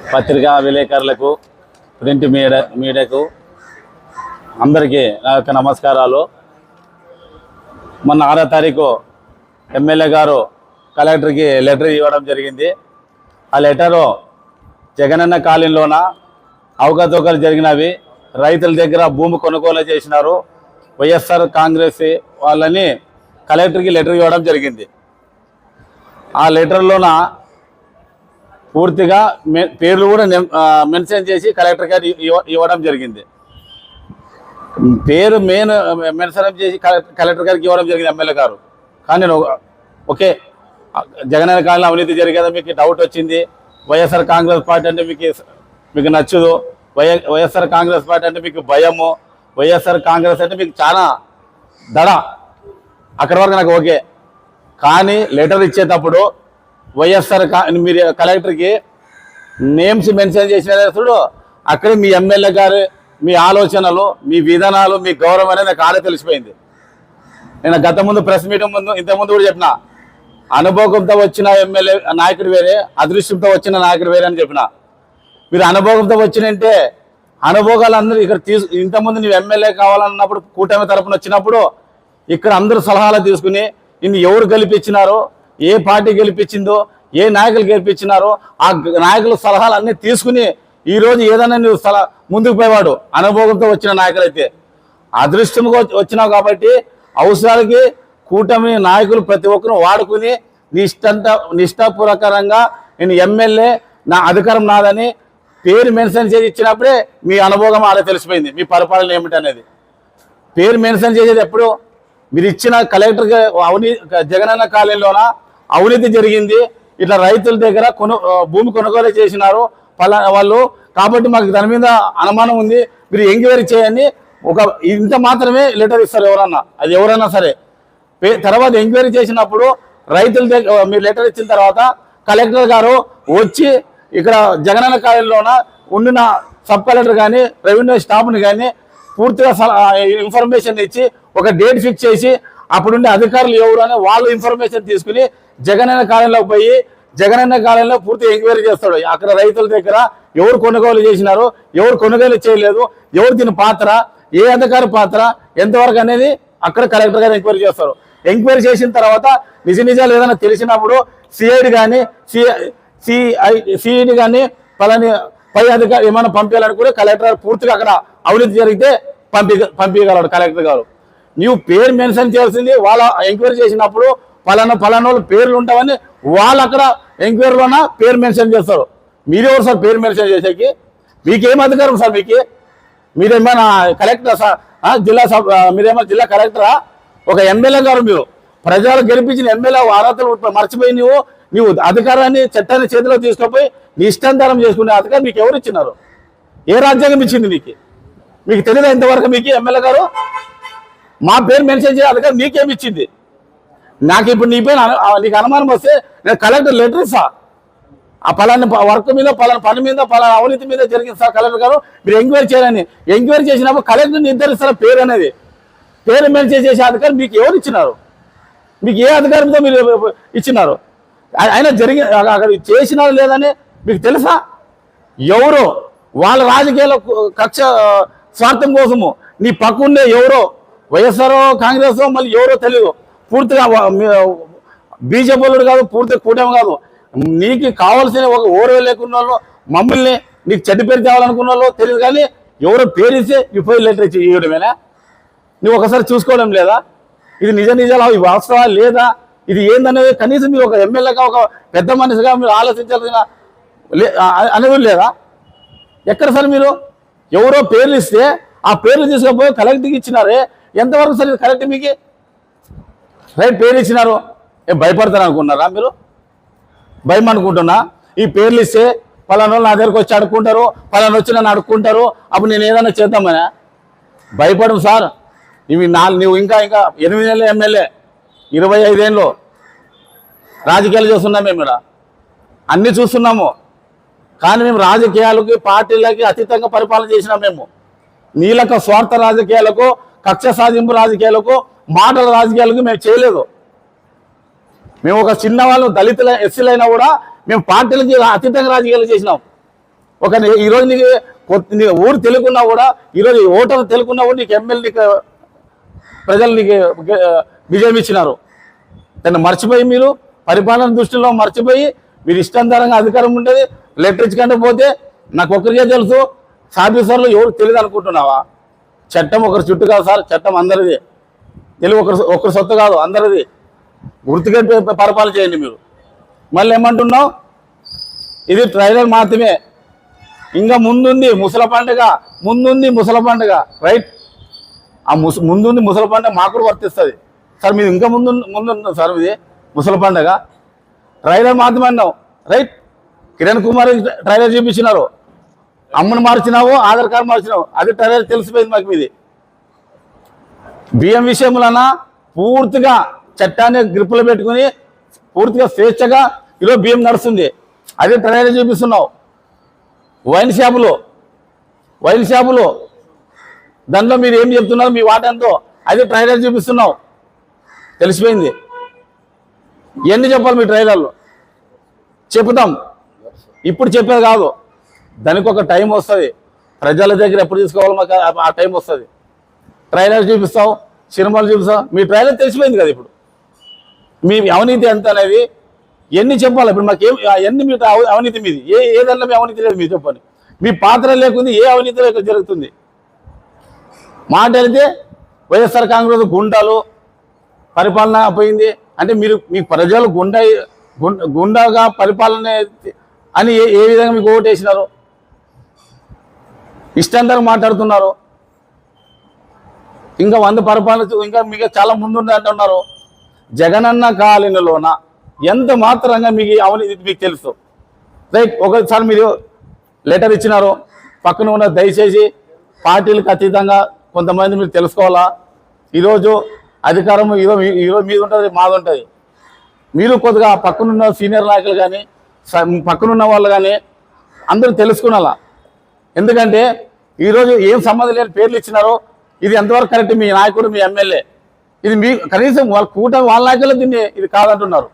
పత్రికా విలేకరులకు, ప్రింట్ మీడియాకు అందరికీ నా యొక్క నమస్కారాలు. మొన్న 6వ తారీఖు ఎమ్మెల్యే గారు కలెక్టర్కి లెటర్ ఇవ్వడం జరిగింది. ఆ లెటరు జగనన్న కాలనీలోన అవకతవకలు జరిగినవి, రైతుల దగ్గర భూమి కొనుగోలు చేసినారు, వైఎస్ఆర్ కాంగ్రెస్ వాళ్ళని కలెక్టర్కి లెటర్ ఇవ్వడం జరిగింది. ఆ లెటర్లోన పూర్తిగా పేర్లు కూడా మెన్షన్ చేసి కలెక్టర్ గారు ఇవ్వడం జరిగింది. పేరు మెన్షన్ చేసి కలెక్టర్ గారికి ఇవ్వడం జరిగింది ఎమ్మెల్యే గారు. కానీ నేను ఓకే, జగనన్న కాలంలో అవినీతి జరిగేదా మీకు డౌట్ వచ్చింది, వైఎస్ఆర్ కాంగ్రెస్ పార్టీ అంటే మీకు నచ్చదు, వైఎస్ఆర్ కాంగ్రెస్ పార్టీ అంటే మీకు భయము, వైఎస్ఆర్ కాంగ్రెస్ అంటే మీకు చాలా దడ, అక్కడి వరకు నాకు ఓకే. కానీ లెటర్ ఇచ్చేటప్పుడు వైఎస్ఆర్ మీరు కలెక్టర్కి నేమ్స్ మెన్షన్ చేసిన చూడు, అక్కడే మీ ఎమ్మెల్యే గారు మీ ఆలోచనలు, మీ విధానాలు, మీ గౌరవం అనేది నాకు ఆడే తెలిసిపోయింది. నేను గత ముందు ప్రెస్ మీటింగ్ ఇంతకుముందు కూడా చెప్పిన, అనుభవంతో వచ్చిన ఎమ్మెల్యే నాయకుడు వేరే, అదృష్టంతో వచ్చిన నాయకుడు వేరే అని చెప్పిన. మీరు అనుభవంతో వచ్చినంటే అనుభవాలు అందరూ ఇక్కడ ఇంతకుముందు నీవు ఎమ్మెల్యే కావాలన్నప్పుడు కూటమి తరపున వచ్చినప్పుడు ఇక్కడ అందరూ సలహాలు తీసుకుని నిన్ను ఎవరు గెలిపించినారో, ఏ పార్టీ గెలిపించిందో, ఏ నాయకులు గెలిపించినారో ఆ నాయకుల సలహాలు అన్నీ తీసుకుని ఈరోజు ఏదైనా నువ్వు ముందుకు పోయేవాడు అనుభవంతో వచ్చిన నాయకులైతే. అదృష్టంగా వచ్చినావు కాబట్టి అవసరాలకి కూటమి నాయకులు ప్రతి ఒక్కరు వాడుకుని నిష్ఠాపూర్వకంగా నేను ఎమ్మెల్యే, నా అధికారం నాదని పేరు మెన్షన్ చేసి ఇచ్చినప్పుడే మీ అనుభవం అలా తెలిసిపోయింది, మీ పరిపాలన ఏమిటి అనేది. పేరు మెన్షన్ చేసేది ఎప్పుడు మీరు ఇచ్చిన కలెక్టర్కి జగనన్న కాలనీలోన అవినీతి జరిగింది, ఇట్లా రైతుల దగ్గర భూమి కొనుగోలు చేసినారు వాళ్ళు, కాబట్టి మాకు దాని మీద అనుమానం ఉంది, మీరు ఎంక్వైరీ చేయండి. ఇంత మాత్రమే లెటర్ ఇస్తారు ఎవరన్నా, అది ఎవరన్నా సరే. తర్వాత ఎంక్వైరీ చేసినప్పుడు రైతుల దగ్గర మీరు లెటర్ ఇచ్చిన తర్వాత కలెక్టర్ గారు వచ్చి ఇక్కడ జగనన్న కాలనీలోన ఉండిన సబ్ కలెక్టర్ కానీ రెవెన్యూ స్టాఫ్ని కానీ పూర్తిగా ఇన్ఫర్మేషన్ ఇచ్చి ఒక డేట్ ఫిక్స్ చేసి అప్పుడుండే అధికారులు ఎవరు అని వాళ్ళు ఇన్ఫర్మేషన్ తీసుకుని జగనన్న కాలనీలోకి పోయి జగనన్న కాలనీలో పూర్తిగా ఎంక్వైరీ చేస్తాడు. అక్కడ రైతుల దగ్గర ఎవరు కొనుగోలు చేసినారు, ఎవరు కొనుగోలు చేయలేదు, ఎవరు దీని పాత్ర, ఏ అధికారి పాత్ర ఎంతవరకు అనేది అక్కడ కలెక్టర్ గారు ఎంక్వైరీ చేస్తారు. ఎంక్వైరీ చేసిన తర్వాత నిజాలు ఏదైనా తెలిసినప్పుడు సిఐడి కానీ సిఐడి కానీ పై అధికారి ఏమైనా పంపించాలనుకుంటే కలెక్టర్ గారు పూర్తిగా అక్కడ అవినీతి జరిగితే పంపించగలడు కలెక్టర్ గారు. నీవు పేరు మెన్షన్ చేయాల్సింది వాళ్ళ ఎంక్వైరీ చేసినప్పుడు పలానా పేర్లు ఉంటామని వాళ్ళు అక్కడ ఎంక్వైరీలోన పేరు మెన్షన్ చేస్తారు. మీరెవరు సార్ పేరు మెన్షన్ చేసేకి? మీకేం అధికారం సార్? మీరేమైనా కలెక్టర్ సార్, మీరేమైనా జిల్లా కలెక్టరా? ఒక ఎమ్మెల్యే గారు, మీరు ప్రజలు గెలిపించిన ఎమ్మెల్యే అర్హతలు మర్చిపోయి నీవు అధికారాన్ని చట్టాన్ని చేతిలో తీసుకుపోయి నీ ఇష్టాంతరం చేసుకునే అధికారం మీకు ఎవరు ఇచ్చినారు? ఏ రాజ్యాంగం ఇచ్చింది మీకు తెలియదా ఇంతవరకు? మీకు ఎమ్మెల్యే గారు మా పేరు మెన్షన్ చేసే అధికారం మీకేమి ఇచ్చింది? నాకు ఇప్పుడు నీ పేరు నీకు అనుమానం వస్తే నేను కలెక్టర్ లెటర్ ఇస్తా, ఆ పలానా వర్క్ మీద, పలానా పని మీద, పలానా అవినీతి మీద జరిగింది సార్ కలెక్టర్ గారు, మీరు ఎంక్వైరీ చేయాలని. ఎంక్వైరీ చేసినప్పుడు కలెక్టర్ నిర్ధారిస్తారు పేరు అనేది. పేరు మెన్షన్ చేసే అధికారం మీకు ఎవరు ఇచ్చినారు? మీకు ఏ అధికారంతో మీరు ఇచ్చినారు? అయినా అక్కడ చేసినారు లేదని మీకు తెలుసా? ఎవరో వాళ్ళ రాజకీయాల కక్ష స్వార్థం కోసము నీ పక్కుండే ఎవరో వైఎస్ఆర్ కాంగ్రెస్ మళ్ళీ ఎవరో తెలియదు, పూర్తిగా బీజేపీ వాళ్ళు కాదు, పూర్తిగా కూటమి కాదు, నీకు కావాల్సిన ఒక ఓరవ లేకున్న వాళ్ళు, మమ్మల్ని నీకు చెడ్డ పేరు తేవాలనుకున్న వాళ్ళు తెలియదు. కానీ ఎవరో పేరు ఇస్తే పోయి లెటర్ ఇచ్చి ఇవ్వడమేనా? నువ్వు ఒకసారి చూసుకోవడం లేదా? ఇది నిజాలు ఇవి వాస్తవా లేదా, ఇది ఏందనేది కనీసం మీరు ఒక ఎమ్మెల్యేగా, ఒక పెద్ద మనిషిగా మీరు ఆలోచించాల్సిన అనేది లేదా? ఎక్కడ సార్ మీరు ఎవరో పేర్లు ఇస్తే ఆ పేర్లు తీసుకుపోయి కలెక్టర్కి ఇచ్చినారే, ఎంతవరకు సార్ కరెక్ట్? మీకు రైట్ పేరు ఇచ్చినారు, భయపడతారు అనుకున్నారా మీరు? భయం అనుకుంటున్నా? ఈ పేర్లు ఇస్తే పలానా నా దగ్గరకు వచ్చి అడుక్కుంటారు, పలానా వచ్చి నన్ను అడుక్కుంటారు, అప్పుడు నేను ఏదైనా చేద్దామని భయపడం సార్. ఇవి నువ్వు ఇంకా 8 నెలల ఎమ్మెల్యే, 25 ఏళ్ళు రాజకీయాలు చేస్తున్నాం మేము, ఇక్కడ అన్నీ చూస్తున్నాము. కానీ మేము రాజకీయాలకి, పార్టీలకి అతీతంగా పరిపాలన చేసినాం. మేము నీలక స్వార్థ రాజకీయాలకు, కక్ష సాధింపు రాజకీయాలకు, మాటల రాజకీయాలకు మేము చేయలేదు. మేము ఒక చిన్న వాళ్ళు దళితుల ఎస్సీలైనా కూడా మేము పార్టీలకి అతీతంగా రాజకీయాలు చేసినాం. ఈరోజు నీ ఊరు తెలుగున్నా కూడా ఈరోజు ఓటర్ తెలుగున్నా కూడా నీకు ఎమ్మెల్యే ప్రజలు నీకు విజయం ఇచ్చినారు. దాన్ని మర్చిపోయి మీరు పరిపాలన దృష్టిలో మర్చిపోయి మీరు ఇష్టాంతరంగా అధికారం ఉండేది. లెటర్ ఇచ్చుకుంటే పోతే నాకు ఒక్కరికే తెలుసు, ఆఫీసర్లు ఎవరు తెలియదు అనుకుంటున్నావా? చట్టం ఒకరి చుట్టూ కాదు సార్, చట్టం అందరిది. తెలుగు ఒకరి సొత్తు కాదు, అందరిది. గుర్తుగా పరిపాలన చేయండి మీరు. మళ్ళీ ఏమంటున్నావు? ఇది ట్రైలర్ మాత్రమే, ఇంకా ముందుంది ముసల పండుగ, రైట్? ఆ ముందుంది ముసల పండుగ మాకు కూడా వర్తిస్తుంది సార్. మీరు ఇంకా ముందు సార్ ఇది ముసల పండుగ. ట్రైలర్ మాత్రమే అన్నావు, రైట్? కిరణ్ కుమార్ ట్రైలర్ చూపించినారు, అమ్మను మార్చినావు, ఆధార్ కార్డు మార్చినావు, అది ట్రైలర్ తెలిసిపోయింది మాకు. మీది బియ్యం విషయంలోనా పూర్తిగా చట్టాన్ని గ్రిప్పులో పెట్టుకుని పూర్తిగా స్వేచ్ఛగా ఈరోజు బియ్యం నడుస్తుంది, అదే ట్రైలర్ చూపిస్తున్నావు. వైన్ షాపులు దాంట్లో మీరు ఏం చెప్తున్నారు, మీ వాటంతో అదే ట్రైలర్ చూపిస్తున్నావు, తెలిసిపోయింది. ఎన్ని చెప్పాలి మీ ట్రైలర్లో? చెప్తాం, ఇప్పుడు చెప్పేది కాదు, దానికి ఒక టైం వస్తుంది. ప్రజల దగ్గర ఎప్పుడు తీసుకోవాలి మాకు ఆ టైం వస్తుంది. ట్రైలర్ చూపిస్తావు, సినిమాలు చూపిస్తావు, మీ ట్రైలర్ తెలిసిపోయింది కదా. ఇప్పుడు మీ అవినీతి ఎంత అనేది ఎన్ని చెప్పాలి? ఇప్పుడు మాకు ఎన్ని మీ అవినీతి మీది ఏదన్నా మీ అవినీతి లేదు మీరు చెప్పండి. మీ పాత్ర లేకుంది ఏ అవినీతి లేక జరుగుతుంది? మాట వెళితే వైఎస్ఆర్ కాంగ్రెస్ గుండాలు పరిపాలన పోయింది అంటే మీరు మీ ప్రజలు గుండాగా పరిపాలన అని ఏ విధంగా మీకు ఓటు వేసినారు? ఇష్టాంతరం మాట్లాడుతున్నారు. ఇంకా 100 పరిపాలన ఇంకా మీకు చాలా ముందుండే అంటున్నారు. జగనన్న కాలనీలోన ఎంత మాత్రంగా మీకు అవినీతి మీకు తెలుసు, రైట్? ఒకసారి మీరు లెటర్ ఇచ్చినారు, పక్కన ఉన్న దయచేసి పార్టీలకు అతీతంగా కొంతమంది మీరు తెలుసుకోవాలా. ఈరోజు అధికారం ఈరోజు మీద ఉంటుంది, మాది ఉంటుంది. మీరు కొద్దిగా పక్కనున్న సీనియర్ నాయకులు కానీ పక్కనున్న వాళ్ళు కానీ అందరూ తెలుసుకున్నాలా. ఎందుకంటే ఈరోజు ఏం సంబంధం లేని పేర్లు ఇచ్చినారో ఇది ఎంతవరకు కరెక్ట్? మీ నాయకుడు, మీ ఎమ్మెల్యే, ఇది మీ కనీసం వాళ్ళ కూటమి వాళ్ళ నాయకులు దీన్ని ఇది కాదంటున్నారు.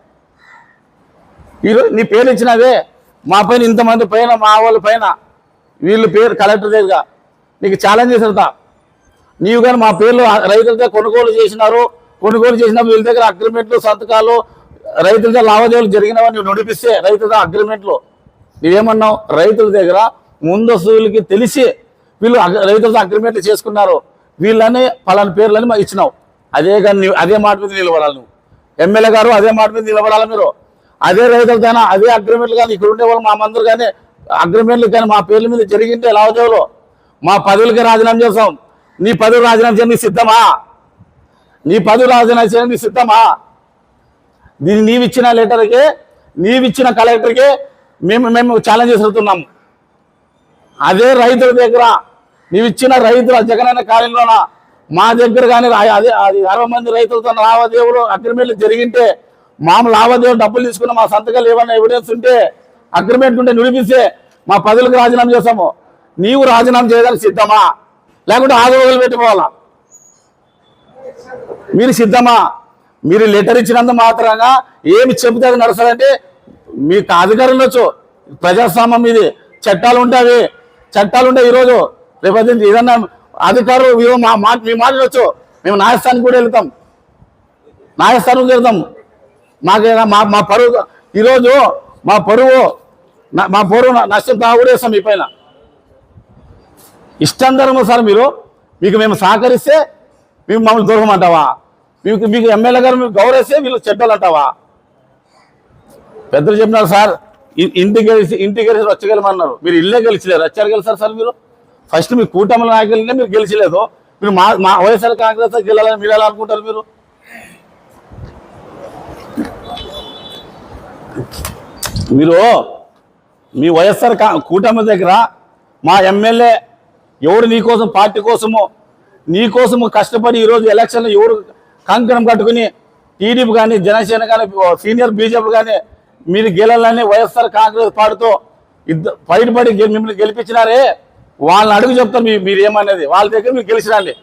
ఈరోజు నీ పేర్లు ఇచ్చినవే మా పైన ఇంతమంది పైన, మా వాళ్ళ పైన వీళ్ళు పేరు కలెక్టర్ దగ్గర నీకు ఛాలెంజ్ చేసేదా? నీవు కానీ మా పేర్లు రైతులతో కొనుగోలు చేసినప్పుడు వీళ్ళ దగ్గర అగ్రిమెంట్లు, సంతకాలు, రైతులతో లావాదేవీలు జరిగినవని నువ్వు నడిపిస్తే రైతులతో అగ్రిమెంట్లు నువ్వేమన్నావు? రైతుల దగ్గర ముందస్తులకి తెలిసి వీళ్ళు రైతులతో అగ్రిమెంట్లు చేసుకున్నారు, వీళ్ళని పలాని పేర్లని మాకు ఇచ్చినావు. అదే కానీ అదే మాట మీద నిలబడాలి నువ్వు. ఎమ్మెల్యే గారు అదే మాట మీద నిలబడాలి. మీరు అదే రైతులతోనా అదే అగ్రిమెంట్లు కానీ ఇక్కడ ఉండేవాళ్ళు మా మందులు కానీ అగ్రిమెంట్లు కానీ మా పేర్ల మీద జరిగింటే లావాదేవీలు మా పదవులకి రాజీనామా చేస్తాం. నీ పదవి రాజీనామా చేయడానికి సిద్ధమా? నీ పదవి రాజీనామా చేయడానికి సిద్ధమా? దీన్ని నీవిచ్చిన లెటర్కి, నీవిచ్చిన కలెక్టర్కి మేము ఛాలెంజ్ చేస్తున్నాము. అదే రైతుల దగ్గర నీవిచ్చిన రైతుల జగనన్న కాలనీలోన మా దగ్గర కానీ అదే 60 మంది రైతులతో లావాదేవీలు అగ్రిమెంట్లు జరిగింటే మామూలు లావాదేవీలు డబ్బులు తీసుకున్న మా సంతకాలు ఏమన్నా ఎవిడెన్స్ ఉంటే అగ్రిమెంట్ ఉంటే నిరూపిస్తే మా పదవులకు రాజీనామా చేస్తాము. నీవు రాజీనామా చేయడానికి సిద్ధమా? లేకుంటే ఆదోళనలు పెట్టుకోవాలా? మీరు సిద్ధమా? మీరు లెటర్ ఇచ్చినంత మాత్రంగా ఏమి చెబితే అది నడుస్తుందంటే మీకు అధికారం ఉండొచ్చు, ప్రజాస్వామ్యం ఇది, చట్టాలు ఉంటాయి. ఈరోజు రేపు ఏదన్నా అధికారులు మీ మాట్లాడవచ్చు, మేము న్యాయస్థానికి కూడా వెళ్తాం, మా పరువు ఈరోజు మా పరువు నష్టం కూడా వేస్తాం మీ పైన. ఇష్టంతరము సార్ మీకు మేము సహకరిస్తే మీకు మమ్మల్ని దూరం అంటావా? మీకు ఎమ్మెల్యే గారు మీకు గౌరవిస్తే వీళ్ళు చెడ్డలు అంటావా? పెద్దలు చెప్పినారు సార్, ఇంటికి గెలిచి వచ్చగలమన్నారు. మీరు ఇల్లే గెలిచలేరు, వచ్చారు గెలిచారు సార్. మీరు ఫస్ట్ మీ కూటమి నాయకులనే మీరు గెలిచలేదు. మీరు మా వైఎస్ఆర్ కాంగ్రెస్ గెలాలని మీరు ఎలా అనుకుంటారు? మీరు మీ వైఎస్ఆర్ కూటమి దగ్గర మా ఎమ్మెల్యే ఎవరు నీకోసం, పార్టీ కోసము నీకోసము కష్టపడి ఈరోజు ఎలక్షన్లో ఎవరు కంకణం కట్టుకుని టీడీపీ కానీ జనసేన కానీ సీనియర్ బీజేపీ కానీ మీరు గెలాలని వైఎస్ఆర్ కాంగ్రెస్ పార్టీతో బయటపడి మిమ్మల్ని గెలిపించినారే, వాళ్ళని అడుగు చెప్తారు మీరు ఏమనేది. వాళ్ళ దగ్గర మీరు గెలిచిరండి.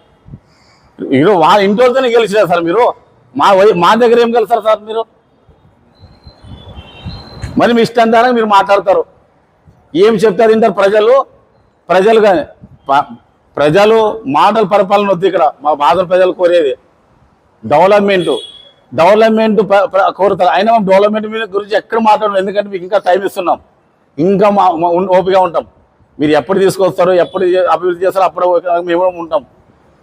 ఈరోజు వాళ్ళ ఇంటితోనే గెలిచినారు సార్ మీరు. మా దగ్గర ఏం గెలుస్తారు సార్ మీరు? మరి మీ ఇష్టాంతరంగా మీరు మాట్లాడతారు. ఏం చెప్తారు ఇంటారు ప్రజలు కానీ ప్రజలు మాటల పరిపాలన వద్దు. ఇక్కడ మా బాధలు ప్రజలు కోరేది డెవలప్మెంట్ కోరుతారు. అయినా మేము డెవలప్మెంట్ మీద గురించి ఎక్కడ మాట్లాడడం, ఎందుకంటే మీకు ఇంకా టైం ఇస్తున్నాం, ఇంకా ఓపిక ఉంటాం. మీరు ఎప్పుడు తీసుకొస్తారో, ఎప్పుడు అభివృద్ధి చేస్తారో అప్పుడు మేము ఉంటాం.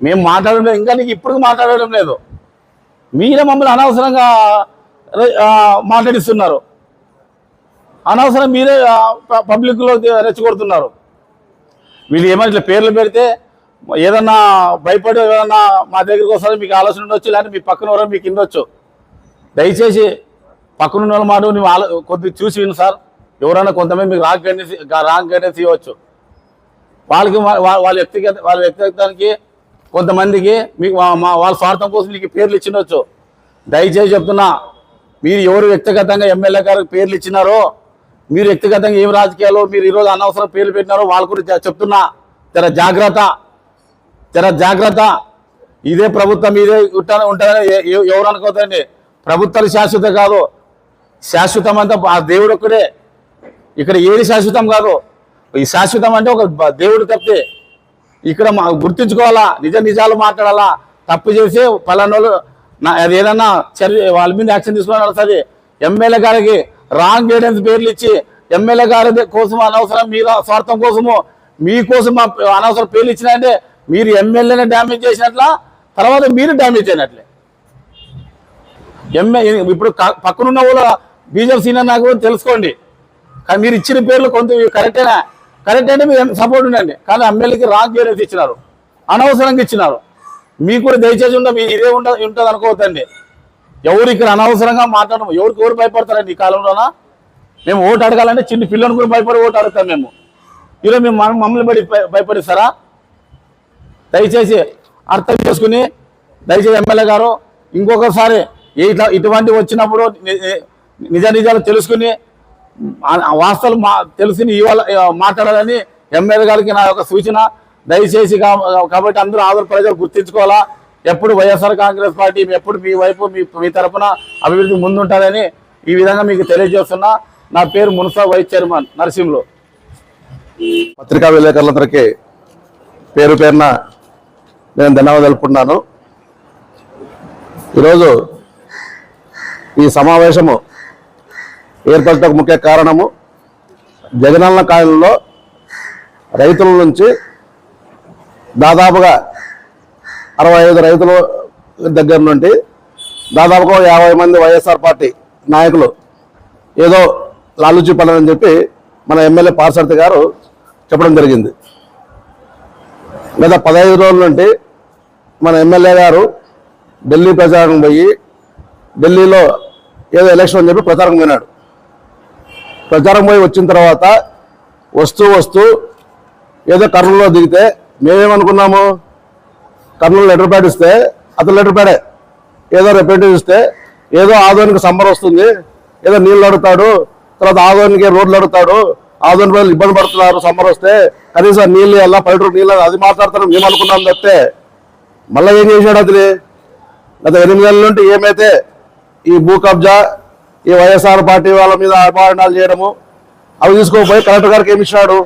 మేము మాట్లాడడం లేదు, ఇంకా నీకు ఇప్పుడు మాట్లాడడం లేదు. మీరే మమ్మల్ని అనవసరంగా మాట్లాడిస్తున్నారు, అనవసరం మీరే పబ్లిక్లో రెచ్చగొడుతున్నారు. వీళ్ళు ఏమైనా ఇట్లా పేర్లు పెడితే ఏదన్నా భయపడి ఏదన్నా మా దగ్గరికి వస్తారో మీకు ఆలోచన ఉండొచ్చు, లేదంటే మీ పక్కన ఎవరో మీకు ఉండొచ్చు. దయచేసి పక్కనున్న వాళ్ళ మాట నువ్వు కొద్దిగా చూసి విను సార్. ఎవరైనా కొంతమంది మీకు రాంగ్ గైడెన్స్ ఇవ్వచ్చు. వాళ్ళ వ్యక్తిగతానికి కొంతమందికి మీకు వాళ్ళ స్వార్థం కోసం మీకు పేర్లు ఇచ్చినవచ్చు. దయచేసి చెప్తున్నా, మీరు ఎవరు వ్యక్తిగతంగా ఎమ్మెల్యే గారికి పేర్లు ఇచ్చినారో, మీరు వ్యక్తిగతంగా ఏం రాజకీయాల్లో మీరు ఈరోజు అనవసరం పేర్లు పెట్టినారో వాళ్ళ గురించి చెప్తున్నా. జర జాగ్రత్త. ఇదే ప్రభుత్వం ఇదే ఉంటుందని ఎవరు అనుకోతారండి. ప్రభుత్వాలు శాశ్వతం కాదు, శాశ్వతం అంతా ఆ దేవుడు ఒక్కడే. ఇక్కడ ఏది శాశ్వతం కాదు. ఈ శాశ్వతం అంటే ఒక దేవుడు తప్పితే. ఇక్కడ గుర్తించుకోవాలా, నిజాలు మాట్లాడాలా. తప్పు చేసి పలానోళ్ళు అది ఏదన్నా చర్య వాళ్ళ మీద యాక్షన్ తీసుకోవాలని వస్తుంది. ఎమ్మెల్యే గారికి రాంగ్ గైడెన్స్ పేర్లు ఇచ్చి ఎమ్మెల్యే గారి కోసం అనవసరం మీరు స్వార్థం కోసము మీకోసం అనవసరం పేర్లు ఇచ్చినాయంటే మీరు ఎమ్మెల్యేని డ్యామేజ్ చేసినట్ల, తర్వాత మీరు డ్యామేజ్ అయినట్లే. ఇప్పుడు పక్కనున్న వాళ్ళు బీజేపీ సీనియర్ నాకు తెలుసుకోండి. కానీ మీరు ఇచ్చిన పేర్లు కొంత కరెక్ట్ అంటే మీరు సపోర్ట్ ఉండండి. కానీ ఎమ్మెల్యేకి రాంగ్ గైడెన్స్ ఇచ్చినారు, అనవసరంగా ఇచ్చినారు. మీకు కూడా దయచేసి ఇదే ఉంటుంది అనుకోవద్దండి. ఎవరు ఇక్కడ అనవసరంగా మాట్లాడము. ఎవరు భయపడతారండి ఈ కాలంలోనా? మేము ఓటు అడగాలంటే చిన్న పిల్లలను కూడా భయపడి ఓటు అడుగుతాం మేము. ఈరోజు మేము మమ్మల్ని భయపడిస్తారా? దయచేసి అర్థం చేసుకుని, దయచేసి ఎమ్మెల్యే గారు ఇంకొకసారి ఇటువంటి వచ్చినప్పుడు నిజాలు తెలుసుకుని వాస్తవాలు తెలుసుకుని ఇవాళ మాట్లాడాలని ఎమ్మెల్యే గారికి నా యొక్క సూచన. దయచేసి కాబట్టి అందరూ ఆంధ్ర ప్రజలు గుర్తించుకోవాలా. ఎప్పుడు వైఎస్ఆర్ కాంగ్రెస్ పార్టీ ఎప్పుడు మీ వైపు మీ తరఫున అభివృద్ధి ముందుంటుందని ఈ విధంగా మీకు తెలియజేస్తున్నా. నా పేరు మున్సిపల్ వైస్ చైర్మన్ నరసింహులు. పత్రికా విలేకరులందరికీ పేరున నేను ధన్యవాదాలు తెలుపుకుంటున్నాను. ఈరోజు ఈ సమావేశము ఏర్పడటకు ముఖ్య కారణము జగనన్న కాలంలో రైతుల నుంచి దాదాపుగా 65 రైతుల దగ్గర నుండి దాదాపుగా 50 మంది వైఎస్ఆర్ పార్టీ నాయకులు ఏదో లాలూచి పనులని చెప్పి మన ఎమ్మెల్యే పార్సారథి గారు చెప్పడం జరిగింది. గత 15 రోజుల నుండి మన ఎమ్మెల్యే గారు ఢిల్లీ ప్రచారం పోయి ఢిల్లీలో ఏదో ఎలక్షన్ అని చెప్పి ప్రచారం పోయినాడు. ప్రచారం పోయి వచ్చిన తర్వాత వస్తూ ఏదో కర్నూలులో దిగితే మేమేమనుకున్నాము, కర్నూలు లెటర్ ప్యాడ్ ఇస్తే అతను లెటర్ ప్యాడే, ఏదో రిప్రజెంటేటివ్ ఇస్తే ఏదో ఆదోనికి సమ్మర్ వస్తుంది, ఏదో నీళ్ళు అడుగుతాడు, తర్వాత ఆదోనికి రోడ్లు అడుగుతాడు, ఆదోని ప్రజలు ఇబ్బంది పడుతున్నారు సమ్మర్ వస్తే, కనీసం నీళ్ళు అలా పల్లెటూరు నీళ్ళు అది మాట్లాడతారు మేము అనుకున్నాం తప్పితే మళ్ళీ ఏం చేశాడు అతని గత 8 నెలల నుండి ఏమైతే ఈ భూ కబ్జా ఈ వైఎస్ఆర్ పార్టీ వాళ్ళ మీద అపహరణాలు చేయడము అవి తీసుకోకపోయి కలెక్టర్ గారికి ఏమి ఇచ్చాడు,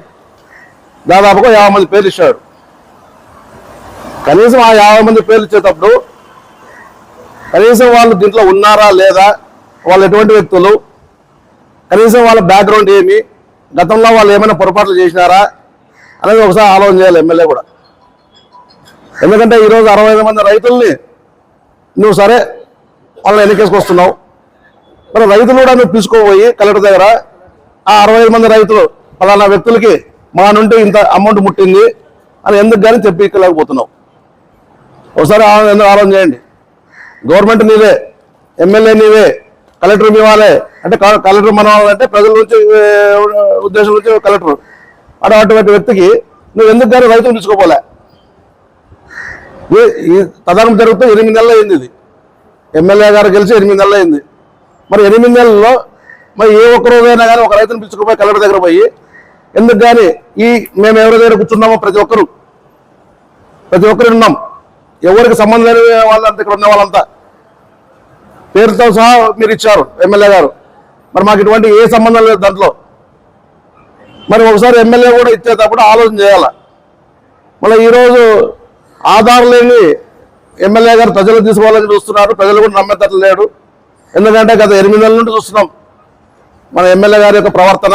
దాదాపుగా 50 మంది పేర్లు ఇచ్చాడు. కనీసం ఆ 50 మంది పేర్లు ఇచ్చేటప్పుడు కనీసం వాళ్ళు దీంట్లో ఉన్నారా లేదా, వాళ్ళు ఎటువంటి వ్యక్తులు, కనీసం వాళ్ళ బ్యాక్గ్రౌండ్ ఏమి, గతంలో వాళ్ళు ఏమైనా పొరపాట్లు చేసినారా అనేది ఒకసారి ఆలోచన చేయాలి ఎమ్మెల్యే కూడా. ఎందుకంటే ఈరోజు 65 మంది రైతుల్ని నువ్వు సరే వాళ్ళని ఎన్నికేసుకొస్తున్నావు, మరి రైతులు కూడా నువ్వు తీసుకోపోయి కలెక్టర్ దగ్గర ఆ 65 మంది రైతులు పలానా వ్యక్తులకి మా నుండి ఇంత అమౌంట్ ముట్టింది అని ఎందుకు కానీ చెప్పలేకపోతున్నావు. ఒకసారి ఆలోచన చేయండి. గవర్నమెంట్ నీవే, ఎమ్మెల్యే నీవే, కలెక్టర్ మీ వాళ్ళే అంటే కలెక్టర్ మన వాళ్ళంటే ప్రజల నుంచి ఉద్దేశం నుంచి కలెక్టర్ అటువంటి వ్యక్తికి నువ్వు ఎందుకు కానీ రైతులు తీసుకోపోలే. ఈ తదనం జరుగుతూ 8 నెలలు అయింది. ఇది ఎమ్మెల్యే గారు గెలిచి 8 నెలలు అయింది. మరి 8 నెలల్లో మరి ఏ ఒక్క రోజైనా కానీ ఒక రైతును పిలుచుకుపోయి కలెక్టర్ దగ్గర పోయి ఎందుకు కానీ మేము ఎవరి దగ్గర కూర్చున్నామో ప్రతి ఒక్కరు ఉన్నాం, ఎవరికి సంబంధం లేని వాళ్ళంతా ఇక్కడ ఉన్న వాళ్ళంతా పేరుతో సహా మీరు ఇచ్చారు ఎమ్మెల్యే గారు. మరి మాకు ఇటువంటి ఏ సంబంధం లేదు దాంట్లో. మరి ఒకసారి ఎమ్మెల్యే కూడా ఇచ్చేటప్పుడు ఆలోచన చేయాలి. మళ్ళీ ఈరోజు ఆధార్ లేని ఎమ్మెల్యే గారు ప్రజలు తీసుకోవాలని చూస్తున్నారు. ప్రజలు కూడా నమ్మేటట్లు లేడు. ఎందుకంటే గత 8 నెలల నుండి చూస్తున్నాం మన ఎమ్మెల్యే గారి యొక్క ప్రవర్తన,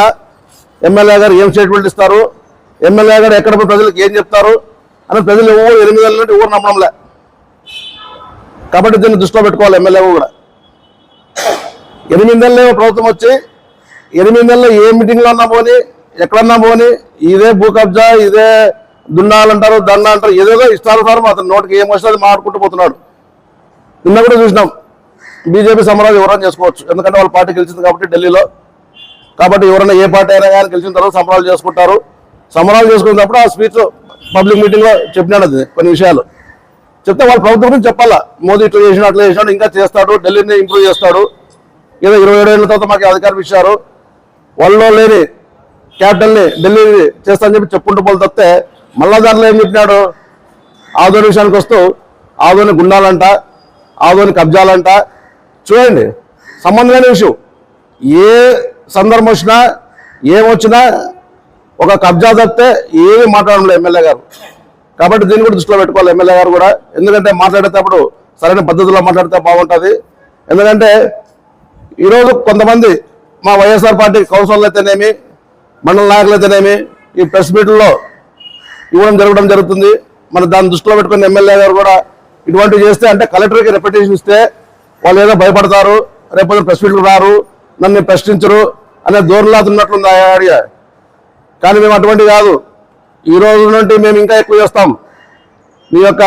ఎమ్మెల్యే గారు ఏం స్టేట్మెంట్ ఇస్తారు, ఎమ్మెల్యే గారు ఎక్కడ ప్రజలకు ఏం చెప్తారు అని ప్రజలు ఎవరు 8 నెలల నుండి ఎవరు నమ్మడంలే. కాబట్టి దీన్ని దృష్టిలో పెట్టుకోవాలి. ఎమ్మెల్యే కూడా 8 నెలలు ప్రభుత్వం వచ్చి 8 నెలలు ఏ మీటింగ్లో అన్నా పోని, ఎక్కడన్నా పోని, ఇదే భూ కబ్జా, ఇదే దున్నాలంటారు, దండ అంటారు, ఏదేదో ఇష్టానుసారం అతను నోటికి ఏం వస్తుంది మాట్లాడుకుంటూ పోతున్నాడు. నిన్న కూడా చూసినాం బీజేపీ సమరాలు ఎవరైనా చేసుకోవచ్చు, ఎందుకంటే వాళ్ళ పార్టీ గెలిచింది కాబట్టి ఢిల్లీలో. కాబట్టి ఎవరైనా ఏ పార్టీ అయినా కానీ గెలిచిన తర్వాత సమరాలు చేసుకుంటారు. సమరాలు చేసుకున్నప్పుడు ఆ స్పీచ్ పబ్లిక్ మీటింగ్లో చెప్పినాడు. అది కొన్ని విషయాలు చెప్తే వాళ్ళ ప్రభుత్వం గురించి చెప్పాలా. మోదీ ఇట్లా చేసినా అట్లా చేసినాడు, ఇంకా చేస్తాడు, ఢిల్లీని ఇంప్రూవ్ చేస్తాడు. ఏదో 27 ఏళ్ళ తర్వాత మాకు అధికారం ఇచ్చారు, వాళ్ళు లేని క్యాపిటల్ని ఢిల్లీ చేస్తా అని చెప్పి చెప్పుకుంటూ పోలు తప్పితే మళ్ళా దాంట్లో ఏం చెప్పినాడు, ఆదోని విషయానికి వస్తూ ఆదోని గుండాలంట, ఆదోని కబ్జాలంట. చూడండి, సంబంధమైన విషయం. ఏ సందర్భం వచ్చినా ఏమొచ్చినా ఒక కబ్జా తప్పితే ఏమీ మాట్లాడలేదు ఎమ్మెల్యే గారు. కాబట్టి దీన్ని కూడా దృష్టిలో పెట్టుకోవాలి ఎమ్మెల్యే గారు కూడా. ఎందుకంటే మాట్లాడేటప్పుడు సరైన పద్ధతిలో మాట్లాడితే బాగుంటుంది. ఎందుకంటే ఈరోజు కొంతమంది మా వైఎస్ఆర్ పార్టీ కౌన్సిలర్లు అయితేనేమి, మండల నాయకులు అయితేనేమి ఈ ప్రెస్ మీట్లో ఇవ్వడం జరుగుతుంది. మన దాన్ని దృష్టిలో పెట్టుకుని ఎమ్మెల్యే గారు కూడా ఇటువంటివి చేస్తే, అంటే కలెక్టర్కి రెప్యుటేషన్ ఇస్తే వాళ్ళు ఏదో భయపడతారు, రేపు ప్రెస్ మీట్లు రారు, నన్ను ప్రశ్నించరు అనే ధోరణిలా ఉన్నట్లుంది ఐడియా. కానీ మేము అటువంటి కాదు. ఈ రోజు నుండి మేము ఇంకా ఎక్కువ చేస్తాం. మీ యొక్క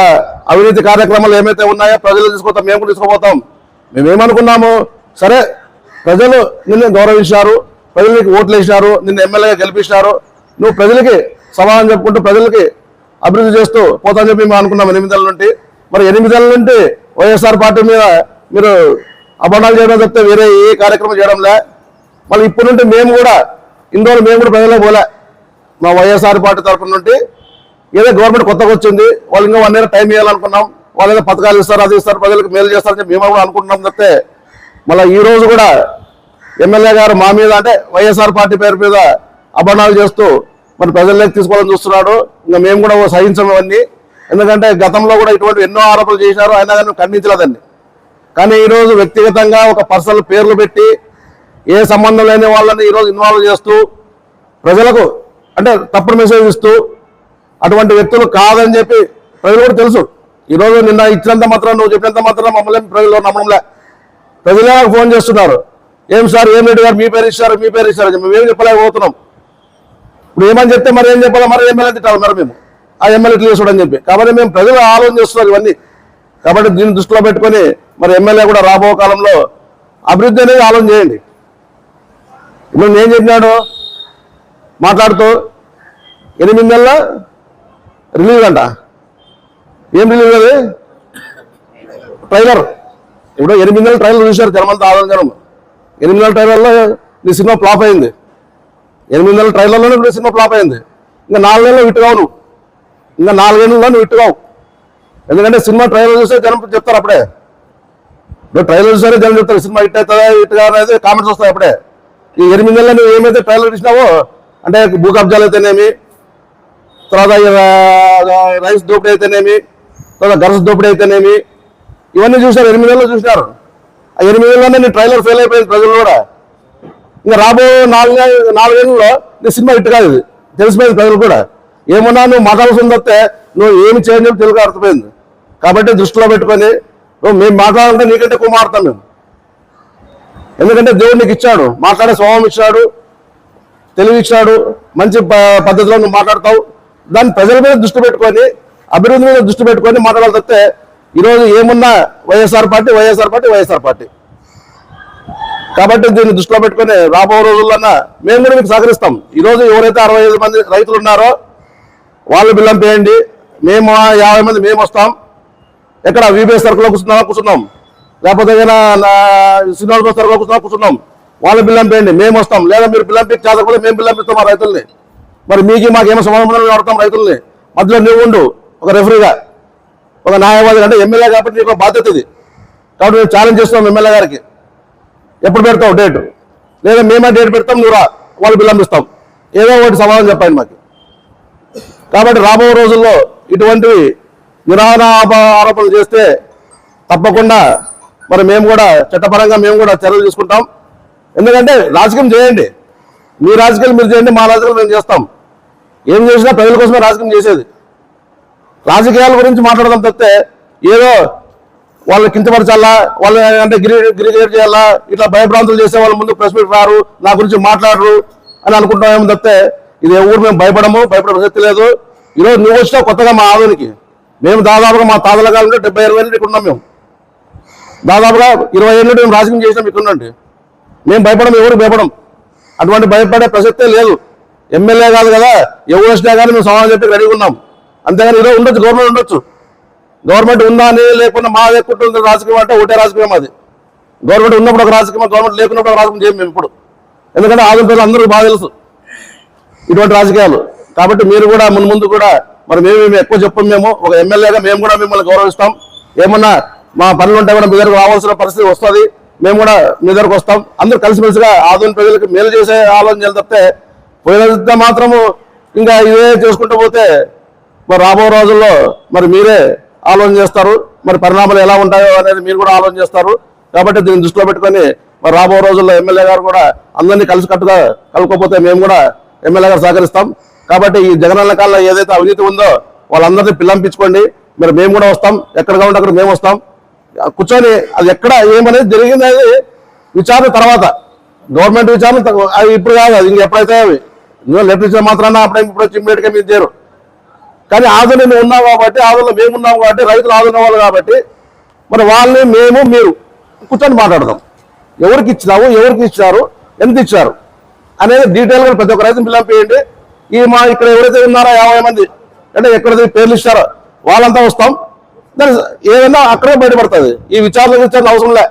అవినీతి కార్యక్రమాలు ఏమైతే ఉన్నాయో ప్రజలు తీసుకుపోతాం, మేము కూడా తీసుకుపోతాం. మేమేమనుకున్నాము, సరే ప్రజలు నిన్ను గౌరవించారు, ప్రజలు నీకు ఓట్లు వేసినారు, నిన్ను ఎమ్మెల్యేగా గెలిపించినారు, నువ్వు ప్రజలకి సమాధానం చెప్పుకుంటూ ప్రజలకి అభివృద్ధి చేస్తూ పోతాని చెప్పి మేము అనుకున్నాం 8 నెలల నుండి. మరి 8 నెలల నుండి వైఎస్ఆర్ పార్టీ మీద మీరు అభండాలు చేయడం తప్పితే వేరే ఏ కార్యక్రమం చేయడంలే. మళ్ళీ ఇప్పటి నుండి మేము కూడా ఇన్ని రోజులు మేము కూడా ప్రజలకు పోలే. మా వైఎస్ఆర్ పార్టీ తరఫున నుండి ఏదో గవర్నమెంట్ కొత్తగా వచ్చింది, వాళ్ళు ఇంకా 1 ఇయర్ టైం ఇవ్వాలనుకున్నాం, వాళ్ళు ఏదో పథకాలు ఇస్తారు, అది ఇస్తారు, ప్రజలకు మేలు చేస్తారని చెప్పి మేము కూడా అనుకుంటున్నాం తప్పితే మళ్ళీ ఈ రోజు కూడా ఎమ్మెల్యే గారు మా మీద, అంటే వైఎస్ఆర్ పార్టీ పేరు మీద అభండాలు చేస్తూ మరి ప్రజల్లోకి తీసుకోవాలని చూస్తున్నాడు. ఇంకా మేము కూడా సహించం ఇవన్నీ. ఎందుకంటే గతంలో కూడా ఇటువంటి ఎన్నో ఆరోపణలు చేశారు, అయినా కానీ ఖండించలేదండి. కానీ ఈరోజు వ్యక్తిగతంగా ఒక పర్సనల్ పేర్లు పెట్టి ఏ సంబంధం లేని వాళ్ళని ఈరోజు ఇన్వాల్వ్ చేస్తూ ప్రజలకు అంటే తప్పుడు మెసేజ్ ఇస్తూ అటువంటి వ్యక్తులు కాదని చెప్పి ప్రజలు కూడా తెలుసు. ఈరోజు నిన్న ఇచ్చినంత మాత్రం, నువ్వు చెప్పినంత మాత్రం మమ్మల్ని ప్రజలు నమ్మడంలే. ప్రజలే ఫోన్ చేస్తున్నారు, ఏం సార్, ఏం రెడ్డి గారు మీ పేరు ఇచ్చారు మేమేం చెప్పలేకపోతున్నాం. ఇప్పుడు ఏమని చెప్తే మరి ఏం చెప్పాలి, మరి ఎమ్మెల్యే తిట్టాలి మరి మేము ఆ ఎమ్మెల్యే ఇట్లా చేసుడని చెప్పి. కాబట్టి మేము ప్రజలు ఆలోచన చేస్తున్నారు ఇవన్నీ. కాబట్టి దీన్ని దృష్టిలో పెట్టుకొని మరి ఎమ్మెల్యే కూడా రాబో కాలంలో అభివృద్ధి అనేది ఆలోచన చేయండి. ఇప్పుడు నేను చెప్పినాడు మాట్లాడుతూ 8 నెలల రిలీజ్ అంట. ఏం రిలీజ్ అది? ట్రైలర్. ఇప్పుడు 8 నెలల ట్రైలర్ చూశారు జనమంతా ఆలోచన. 8 నెలల ట్రైలర్లో నీ సినిమా ఫ్లాప్ అయింది. 8 నెలల ట్రైలర్లోనే ఇప్పుడు సినిమా ఫ్లాప్ అయింది. ఇంకా 4 నెలల్లో ఇట్టుగావు నువ్వు, ఇంకా 4 ఏళ్ళలో నువ్వు ఇట్టుగావు. ఎందుకంటే సినిమా ట్రైలర్ చూస్తే జనం చెప్తారు అప్పుడే. నువ్వు ట్రైలర్ చూసారే జనం చెప్తారు సినిమా ఇట్ అవుతుందా ఇట్టుగా అనేది కామెంట్స్ వస్తాయి అప్పుడే. ఈ 8 నెలలు నువ్వు ఏమైతే ట్రైలర్ ఇచ్చినావో, అంటే భూ కబ్జాలు అయితేనేమి, తర్వాత రైస్ దోపిడీ అయితేనేమి, తర్వాత గర్ల్స్ దోపిడీ అయితేనేమి, ఇవన్నీ చూసారు. 8 నెలలు చూసినారు. ఆ 8 నెలల్లోనే నీ ట్రైలర్ ఫెయిల్ అయిపోయింది ప్రజలు కూడా. ఇంకా రాబో 4 ఏళ్ళలో నీ సినిమా ఇట్టు కాదు, ఇది తెలిసిపోయింది ప్రజలు కూడా. ఏమన్నా నువ్వు మాట్లాడాల్సి తప్పితే నువ్వు ఏమి చేయని చెప్పి తెలుగు అర్థమైంది. కాబట్టి దృష్టిలో పెట్టుకొని నువ్వు మేము మాట్లాడాలంటే నీకంటే ఎక్కువ మాట్లాడతాం మేము. ఎందుకంటే దేవుడు నీకు ఇచ్చాడు, మాట్లాడే స్వభావం ఇచ్చాడు, తెలివి ఇచ్చాడు, మంచి పద్ధతిలో నువ్వు మాట్లాడతావు. దాన్ని ప్రజల మీద దృష్టి పెట్టుకొని, అభివృద్ధి మీద దృష్టి పెట్టుకొని మాట్లాడాలి తప్పితే ఈరోజు ఏమున్నా వైఎస్ఆర్ పార్టీ. కాబట్టి దీన్ని దృష్టిలో పెట్టుకొని రాబో రోజుల్లోన్నా మేము కూడా మీకు సహకరిస్తాం. ఈరోజు ఎవరైతే 65 మంది రైతులు ఉన్నారో వాళ్ళు బిల్లం పేయండి, మేము 50 మంది మేము వస్తాం. ఎక్కడ వీబీఎస్ సర్కిల్లో కూర్చున్నాం, లేకపోతే శ్రీనివాస సర్కిల్లో కూర్చున్నాం. వాళ్ళ బిల్లం పేయండి, మేము వస్తాం. లేదా మీరు బిల్లం పెట్టి చదవకపోతే మేము బిల్లం పెడతాం ఆ రైతుల్ని. మరి మాకేమో సమాధానం ఆడతాం రైతుల్ని. మధ్యలో నువ్వు ఉండు ఒక రెఫరీగా, ఒక న్యాయవాది. అంటే ఎమ్మెల్యే కాబట్టి నీకు బాధ్యత ఇది. కాబట్టి మేము ఛాలెంజ్ చేస్తున్నాం ఎమ్మెల్యే గారికి, ఎప్పుడు పెడతావు డేట్? లేదా మేమే డేట్ పెడతాం, నువ్వు రా, వాళ్ళు బిల్లం ఇస్తాం. ఏదో ఒకటి సమాధానం చెప్పండి మాకు. కాబట్టి రాబో రోజుల్లో ఇటువంటివి నిరాధార ఆరోపణలు చేస్తే తప్పకుండా మరి మేము కూడా చట్టపరంగా మేము కూడా చర్యలు తీసుకుంటాం. ఎందుకంటే రాజకీయం చేయండి, మీ రాజకీయాలు మీరు చేయండి, మా రాజకీయాలు మేము చేస్తాం. ఏం చేసినా ప్రజల కోసమే రాజకీయం చేసేది. రాజకీయాల గురించి మాట్లాడదాం తప్పితే ఏదో వాళ్ళు కించపరచాలా, వాళ్ళు అంటే గిరిగేట్ చేయాలా, ఇట్లా భయభ్రాంతులు చేసే వాళ్ళ ముందు ప్రెస్ మీట్ రారు, నా గురించి మాట్లాడరు అని అనుకుంటామేమో తప్పితే ఇది ఊరు మేము భయపడే ప్రసక్తి లేదు. ఈరోజు నువ్వు వచ్చినావు కొత్తగా మా ఆదోనికి. మేము దాదాపుగా మా తాతల కాలం 70-80 ఏళ్ళు ఇక్కడ ఉన్నాం. మేము దాదాపుగా 20 ఏళ్ళు మేము రాజకీయం చేసినాం ఇక్కడ నుండి. మేము భయపడం, ఎవరు భయపడం. అటువంటి భయపడే ప్రసక్తే లేదు. ఎమ్మెల్యే కాదు కదా, ఎవరు వచ్చినా కానీ మేము సమాధానం చెప్పి రెడీగా ఉన్నాం. అంతేగాని ఈరోజు ఉండొచ్చు, గవర్నమెంట్ ఉండొచ్చు, గవర్నమెంట్ ఉందా అని లేకుండా మా ఎక్కుంటుంది రాజకీయం అంటే ఒకటే రాజకీయం. అది గవర్నమెంట్ ఉన్నప్పుడు ఒక రాజకీయం, గవర్నమెంట్ లేకున్నప్పుడు ఒక రాజకీయం చేయం మేము ఇప్పుడు. ఎందుకంటే ఆదిమ ప్రజలు అందరికీ బాగా తెలుసు ఇటువంటి రాజకీయాలు. కాబట్టి మీరు కూడా ముందు కూడా మరి మేము ఎక్కువ చెప్పం. మేము ఒక ఎమ్మెల్యేగా మేము కూడా మిమ్మల్ని గౌరవిస్తాం. ఏమన్నా మా పనులు ఉంటే కూడా మీ దగ్గరకు రావాల్సిన పరిస్థితి వస్తుంది, మేము కూడా మీ దగ్గరకు వస్తాం. అందరూ కలిసిమెలిసిగా ఆదిమ ప్రజలకు మేలు చేసే ఆలోచన చేయాలి తప్పితే పోయిన మాత్రము ఇంకా ఇవే చేసుకుంటూ పోతే మరి రాబో రోజుల్లో మరి మీరే ఆలోచన చేస్తారు. మరి పరిణామాలు ఎలా ఉంటాయో అనేది మీరు కూడా ఆలోచన చేస్తారు. కాబట్టి దీన్ని దృష్టిలో పెట్టుకొని మరి రాబో రోజుల్లో ఎమ్మెల్యే గారు కూడా అందరినీ కలిసికట్టుగా కలుపుకోకపోతే మేము కూడా ఎమ్మెల్యే గారు సహకరిస్తాం. కాబట్టి ఈ జగనన్న కాలంలో ఏదైతే అవినీతి ఉందో వాళ్ళందరినీ పిల్లంపించుకోండి. మరి మేము కూడా వస్తాం, ఎక్కడ కావాలంటే అక్కడ మేము వస్తాం. కూర్చొని అది ఎక్కడ ఏమనేది జరిగింది అనేది విచారణ తర్వాత, గవర్నమెంట్ విచారణ అది ఇప్పుడు కాదు, అది ఇంకెప్పుడైతే అవి లెటర్ ఇచ్చిన మాత్రాన అప్పుడే ఇప్పుడు వచ్చి ఇమ్మీడియట్గా మీరు చేరు. కానీ ఆదులో మేము ఉన్నాం కాబట్టి, ఆదులో మేము ఉన్నాం కాబట్టి, రైతులు ఆదున్న వాళ్ళు కాబట్టి మరి వాళ్ళని మేము మీరు కూర్చొని మాట్లాడదాం. ఎవరికి ఇచ్చినావు, ఎవరికి ఇచ్చారు, ఎంత ఇచ్చారు అనేది డీటెయిల్గా ప్రతి ఒక్క రైతుని పిల్లంపేయండి. ఈ మా ఇక్కడ ఎవరైతే ఉన్నారో 50 మంది అంటే ఎక్కడైతే పేర్లు ఇచ్చారో వాళ్ళంతా వస్తాం. దాని ఏదైనా అక్కడే బయటపడుతుంది. ఈ విచారణ అవసరం లే.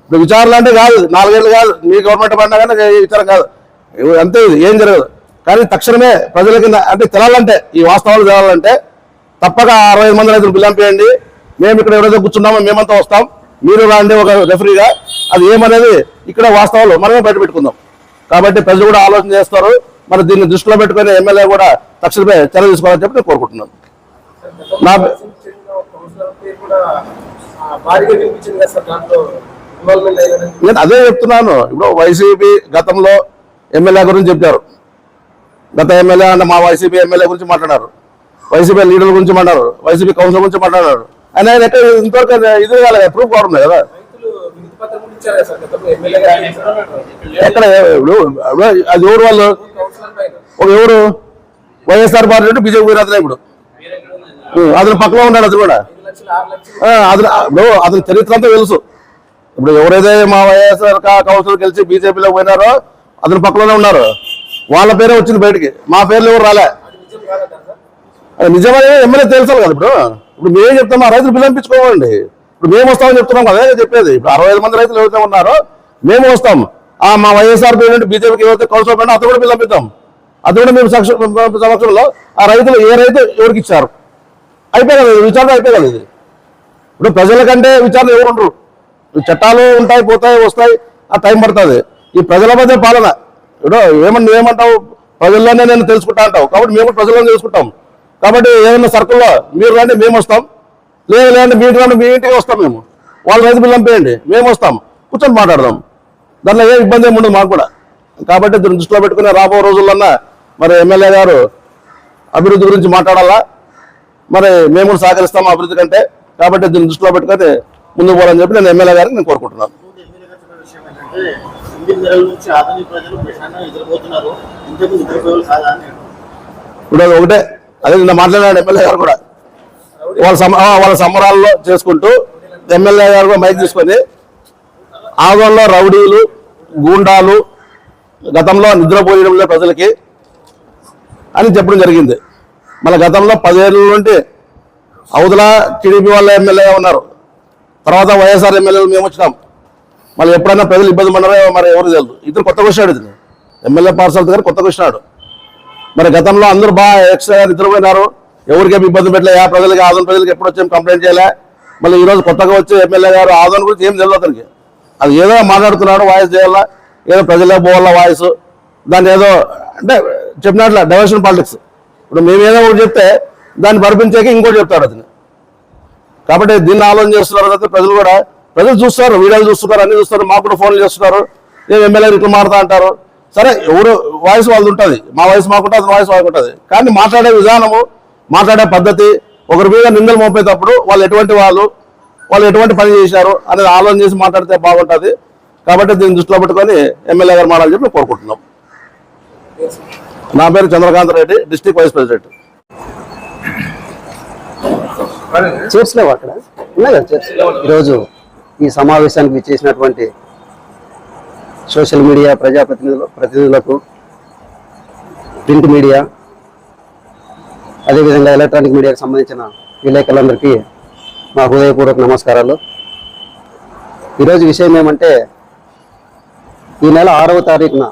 ఇప్పుడు విచారణ అంటే కాదు, 4 ఏళ్ళు కాదు, మీ గవర్నమెంట్ పడినా కానీ విచారణ కాదు, అంతే. ఇది ఏం జరగదు. కానీ తక్షణమే ప్రజలకి అంటే తెలాలంటే, ఈ వాస్తవాలు తెలాలంటే తప్పక 65 మంది రైతులు పిల్లంపేయండి. మేము ఇక్కడ ఎవరైతే కూర్చున్నామో మేమంతా వస్తాం, మీరు రాండి ఒక రెఫరీగా. అది ఏమనేది ఇక్కడ వాస్తవాలు మనమే బయట పెట్టుకుందాం. కాబట్టి ప్రజలు కూడా ఆలోచన చేస్తారు. మరి దీన్ని దృష్టిలో పెట్టుకుని ఎమ్మెల్యే కూడా తక్షణమే చర్య తీసుకోవాలని చెప్పి నేను కోరుకుంటున్నాను. నేను అదే చెప్తున్నాను. ఇప్పుడు వైసీపీ గతంలో ఎమ్మెల్యే గురించి చెప్పారు. గత ఎమ్మెల్యే అంటే మా వైసీపీ ఎమ్మెల్యే గురించి మాట్లాడారు, వైసీపీ లీడర్ల గురించి మాట్లాడారు, వైసీపీ కౌన్సిల్ గురించి మాట్లాడారు. ఆయన ఎక్కడ ఇంతవరకు ఇది కాలేదు, ప్రూఫ్ కావడం కదా. ఎక్కడ అది ఎవరు వాళ్ళు, ఎవరు వైఎస్ఆర్ పార్టీ అంటే బీజేపీ అతను ఇప్పుడు అతను పక్కలో ఉన్నాడు. అతను కూడా అతని చరిత్ర అంతా తెలుసు. ఇప్పుడు ఎవరైతే మా వైఎస్ఆర్ కౌన్సిల్ గెలిచి బీజేపీలో పోయినారో అతని పక్కలోనే ఉన్నారు. వాళ్ళ పేరే వచ్చింది బయటికి, మా పేర్లు ఎవరు రాలే. నిజమని ఎమ్మెల్యే తెలుసాలి కదా. ఇప్పుడు మేమేం చెప్తాం, ఆ రైతులు పిల్లంపించుకోవండి. ఇప్పుడు మేము వస్తామని చెప్తున్నాం కదా చెప్పేది. ఇప్పుడు 65 మంది రైతులు ఎవరైతే ఉన్నారో మేము వస్తాం. మా వైఎస్ఆర్ పేరు బీజేపీకి ఎవరైతే కౌన్సిల్ పడినా అతను కూడా పిల్లంపిద్దాం. అది కూడా మేము సమక్షంలో ఆ రైతులు ఏ రైతు ఎవరికి ఇచ్చారు అయిపోయి కదా, విచారణ అయిపోయి కదా. ఇది ఇప్పుడు ప్రజల కంటే విచారణ ఎవరు ఉండరు. చట్టాలు ఉంటాయి, పోతాయి, వస్తాయి, ఆ టైం పడుతుంది. ఈ ప్రజల మధ్య పాలన. ఇప్పుడు ఏమంటావు, ప్రజల్లోనే నేను తెలుసుకుంటా అంటావు. కాబట్టి మేము కూడా ప్రజల్లోనే తెలుసుకుంటాం. కాబట్టి ఏదైనా సర్కిల్లో మీరు రండి మేము వస్తాం, లేదంటే మీరు రండి మీ ఇంటికి వస్తాం. మేము వాళ్ళ రైతు బిల్లు పంపేయండి, మేము వస్తాం, కూర్చొని మాట్లాడదాం. దాంట్లో ఏ ఇబ్బంది ఏమి ఉండదు మాకు కూడా. కాబట్టి దీన్ని దృష్టిలో పెట్టుకుని రాబో రోజుల్లోన్నా మరి ఎమ్మెల్యే గారు అభివృద్ధి గురించి మాట్లాడాలా. మరి మేము కూడా సహకరిస్తాము అభివృద్ధి కంటే. కాబట్టి దీన్ని దృష్టిలో పెట్టుకొని ముందుకు పోవాలని చెప్పి నేను ఎమ్మెల్యే గారికి నేను కోరుకుంటున్నాను. ఇప్పుడు ఒకటే అదే నిన్న మాట్లాడాడు ఎమ్మెల్యే గారు కూడా. వాళ్ళ సంబరాల్లో చేసుకుంటూ ఎమ్మెల్యే గారు కూడా మైక్ తీసుకొని ఆగోల్లో రౌడీలు, గూండాలు గతంలో నిద్రపోయడంలో ప్రజలకి అని చెప్పడం జరిగింది. మళ్ళీ గతంలో 10 ఏళ్ళ నుండి అవతల టీడీపీ వాళ్ళ ఎమ్మెల్యేగా ఉన్నారు, తర్వాత వైఎస్ఆర్ ఎమ్మెల్యేలు మేము వచ్చినాం. మళ్ళీ ఎప్పుడైనా ప్రజలు ఇబ్బంది పడ్డారో మరి ఎవరు తెలియదు. ఇతను కొత్తగా వచ్చాడు, ఇది ఎమ్మెల్యే పార్సల్ గారు కొత్తగా వచ్చినాడు. మరి గతంలో అందరూ బాగా ఎక్స్ట్రా నిద్రపోయినారు, ఎవరికేమి ఇబ్బంది పెట్టలే, ప్రజలకి ఆదోని ప్రజలకి ఎప్పుడు వచ్చేం కంప్లైంట్ చేయలే. మళ్ళీ ఈరోజు కొత్తగా వచ్చే ఎమ్మెల్యే గారు ఆదోని గురించి ఏం తెలియదు అతనికి. అది ఏదో మాట్లాడుతున్నాడు, వాయిస్ చేయాలా, ఏదో ప్రజలే పోవాలా వాయిస్, దాన్ని ఏదో అంటే చెప్పినట్ల డైవర్షన్ పాలిటిక్స్. ఇప్పుడు మేము ఏదో ఒకటి చెప్తే దాన్ని బరిపించాక ఇంకోటి చెప్తాడు అతను. కాబట్టి దీన్ని ఆలోచన చేస్తున్నారు కదా ప్రజలు కూడా. ప్రజలు చూస్తారు, వీడియోలు చూస్తున్నారు, అన్ని చూస్తారు, మాకు కూడా ఫోన్లు చేస్తున్నారు. నేను ఎమ్మెల్యే ఇట్లా మారుతా అంటారు. సరే, ఎవరు వాయిస్ వాళ్ళది ఉంటుంది, మా వాయిస్ మాకుంటుంది, అతని వాయిస్ వాళ్ళకు ఉంటుంది. కానీ మాట్లాడే విధానము, మాట్లాడే పద్ధతి, ఒకరి మీద నిందలు మోపేటప్పుడు వాళ్ళు ఎటువంటి పని చేశారు అనేది ఆలోచన చేసి మాట్లాడితే బాగుంటుంది. కాబట్టి దీన్ని దృష్టిలో పెట్టుకొని ఎమ్మెల్యే గారు మారాలని చెప్పి కోరుకుంటున్నాం. నా పేరు Chandrakanth Reddy, district vice president. Church లేవు అక్కడ ఉన్నాయి కదా చర్చ్. ఈరోజు ఈ సమావేశానికి చేసినటువంటి సోషల్ మీడియా ప్రతినిధులకు, ప్రింట్ మీడియా, అదేవిధంగా ఎలక్ట్రానిక్ మీడియాకు సంబంధించిన విలేకరులందరికీ మా హృదయపూర్వక నమస్కారాలు. ఈరోజు విషయం ఏమంటే, ఈ నెల 6వ తారీఖున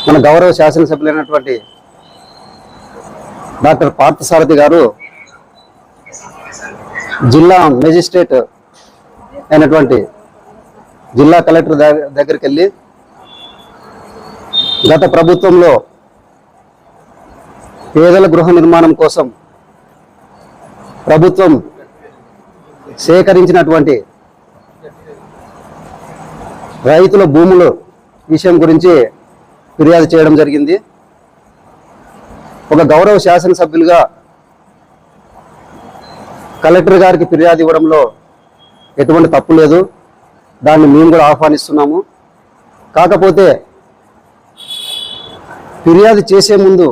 మన గౌరవ శాసనసభ్యులైనటువంటి డాక్టర్ పార్థసారథి గారు జిల్లా మెజిస్ట్రేట్ అయినటువంటి జిల్లా కలెక్టర్ దగ్గరికి వెళ్ళి గత ప్రభుత్వంలో పేదల గృహ నిర్మాణం కోసం ప్రభుత్వం సేకరించినటువంటి రైతుల భూముల విషయం గురించి ఫిర్యాదు చేయడం జరిగింది. ఒక గౌరవ శాసనసభ్యులుగా కలెక్టర్ గారికి ఫిర్యాదు ఇవ్వడంలో ఎటువంటి తప్పు లేదు, దాన్ని మేము కూడా ఆహ్వానిస్తున్నాము. కాకపోతే ఫిర్యాదు చేసే ముందు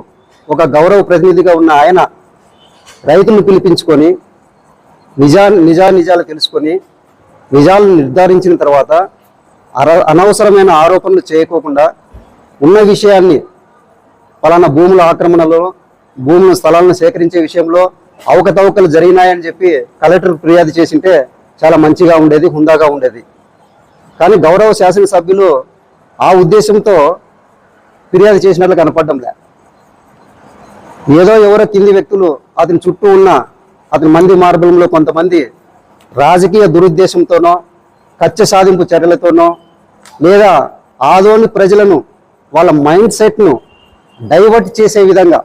ఒక గౌరవ ప్రతినిధిగా ఉన్న ఆయన రైతులను పిలిపించుకొని నిజాలు తెలుసుకొని నిజాలను నిర్ధారించిన తర్వాత అనవసరమైన ఆరోపణలు చేయకోకుండా ఉన్న విషయాన్ని, పలానా భూముల ఆక్రమణలో, భూముల స్థలాలను సేకరించే విషయంలో అవకతవకలు జరిగినాయని చెప్పి కలెక్టర్ ఫిర్యాదు చేసింటే చాలా మంచిగా ఉండేది, హుందాగా ఉండేది. కానీ గౌరవ శాసనసభ్యులు ఆ ఉద్దేశంతో ఫిర్యాదు చేసినట్లు కనపడడంలే. ఏదో ఎవరో కింది వ్యక్తులు అతని చుట్టూ ఉన్న అతని మంది మార్గంలో కొంతమంది రాజకీయ దురుద్దేశంతోనో, కక్ష సాధింపు చర్యలతోనో, లేదా ఆదోని ప్రజలను వాళ్ళ మైండ్ సెట్ను డైవర్ట్ చేసే విధంగా,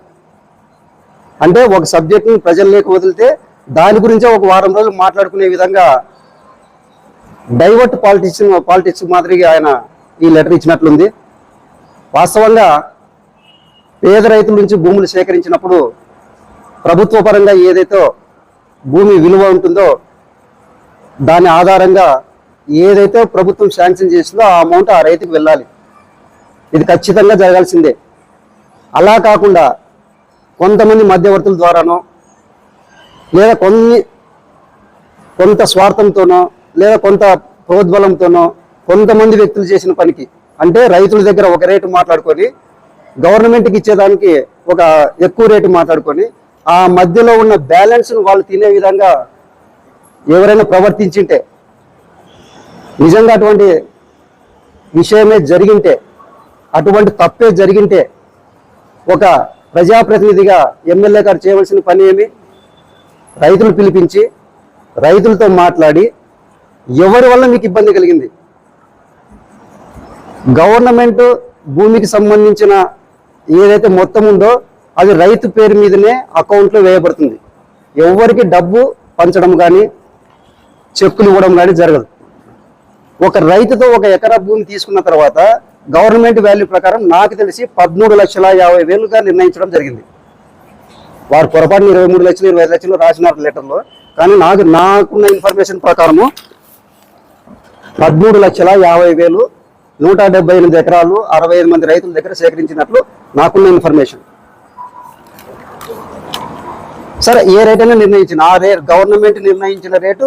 అంటే ఒక సబ్జెక్ట్ని ప్రజల్లోకి వదిలితే దాని గురించే ఒక వారం రోజులు మాట్లాడుకునే విధంగా డైవర్ట్ పాలిటిక్స్ మాదిరిగా ఆయన ఈ లెటర్ ఇచ్చినట్లుంది. వాస్తవంగా పేద రైతుల నుంచి భూములు సేకరించినప్పుడు ప్రభుత్వ పరంగా ఏదైతే భూమి విలువ ఉంటుందో దాని ఆధారంగా ఏదైతే ప్రభుత్వం శాంక్షన్ చేసిందో ఆ అమౌంట్ ఆ రైతుకు వెళ్ళాలి. ఇది ఖచ్చితంగా జరగాల్సిందే. అలా కాకుండా కొంతమంది మధ్యవర్తుల ద్వారానో, లేదా కొంత స్వార్థంతోనో, లేదా కొంత ప్రోద్బలంతోనో కొంతమంది వ్యక్తులు చేసిన పనికి, అంటే రైతుల దగ్గర ఒక రేటు మాట్లాడుకొని గవర్నమెంట్కి ఇచ్చేదానికి ఒక ఎక్కువ రేటు మాట్లాడుకొని ఆ మధ్యలో ఉన్న బ్యాలెన్స్ను వాళ్ళు తినే విధంగా ఎవరైనా ప్రవర్తించింటే, నిజంగా అటువంటి విషయమే జరిగింటే, అటువంటి తప్పే జరిగింటే ఒక ప్రజాప్రతినిధిగా ఎమ్మెల్యే గారు చేయవలసిన పని ఏమి? రైతులు పిలిపించి రైతులతో మాట్లాడి ఎవరి వల్ల మీకు ఇబ్బంది కలిగింది, గవర్నమెంట్ భూమికి సంబంధించిన ఏదైతే మొత్తం ఉందో అది రైతు పేరు మీదనే అకౌంట్లో వేయబడుతుంది. ఎవరికి డబ్బు పంచడం కానీ చెక్కులు ఇవ్వడం కానీ జరగదు. ఒక రైతుతో ఒక ఎకరా భూమి తీసుకున్న తర్వాత గవర్నమెంట్ వాల్యూ ప్రకారం నాకు తెలిసి 13,50,000గా నిర్ణయించడం జరిగింది. వారు పొరపాటున 23 లక్షలు 25 లక్షలు రాసినారు లెటర్లో. కానీ నాకున్న ఇన్ఫర్మేషన్ ప్రకారము 13,50,000 178 ఎకరాలు 65 మంది రైతుల దగ్గర సేకరించినట్లు నాకున్న ఇన్ఫర్మేషన్. సరే, ఏ రేట్ అయినా నిర్ణయించిన గవర్నమెంట్ నిర్ణయించిన రేటు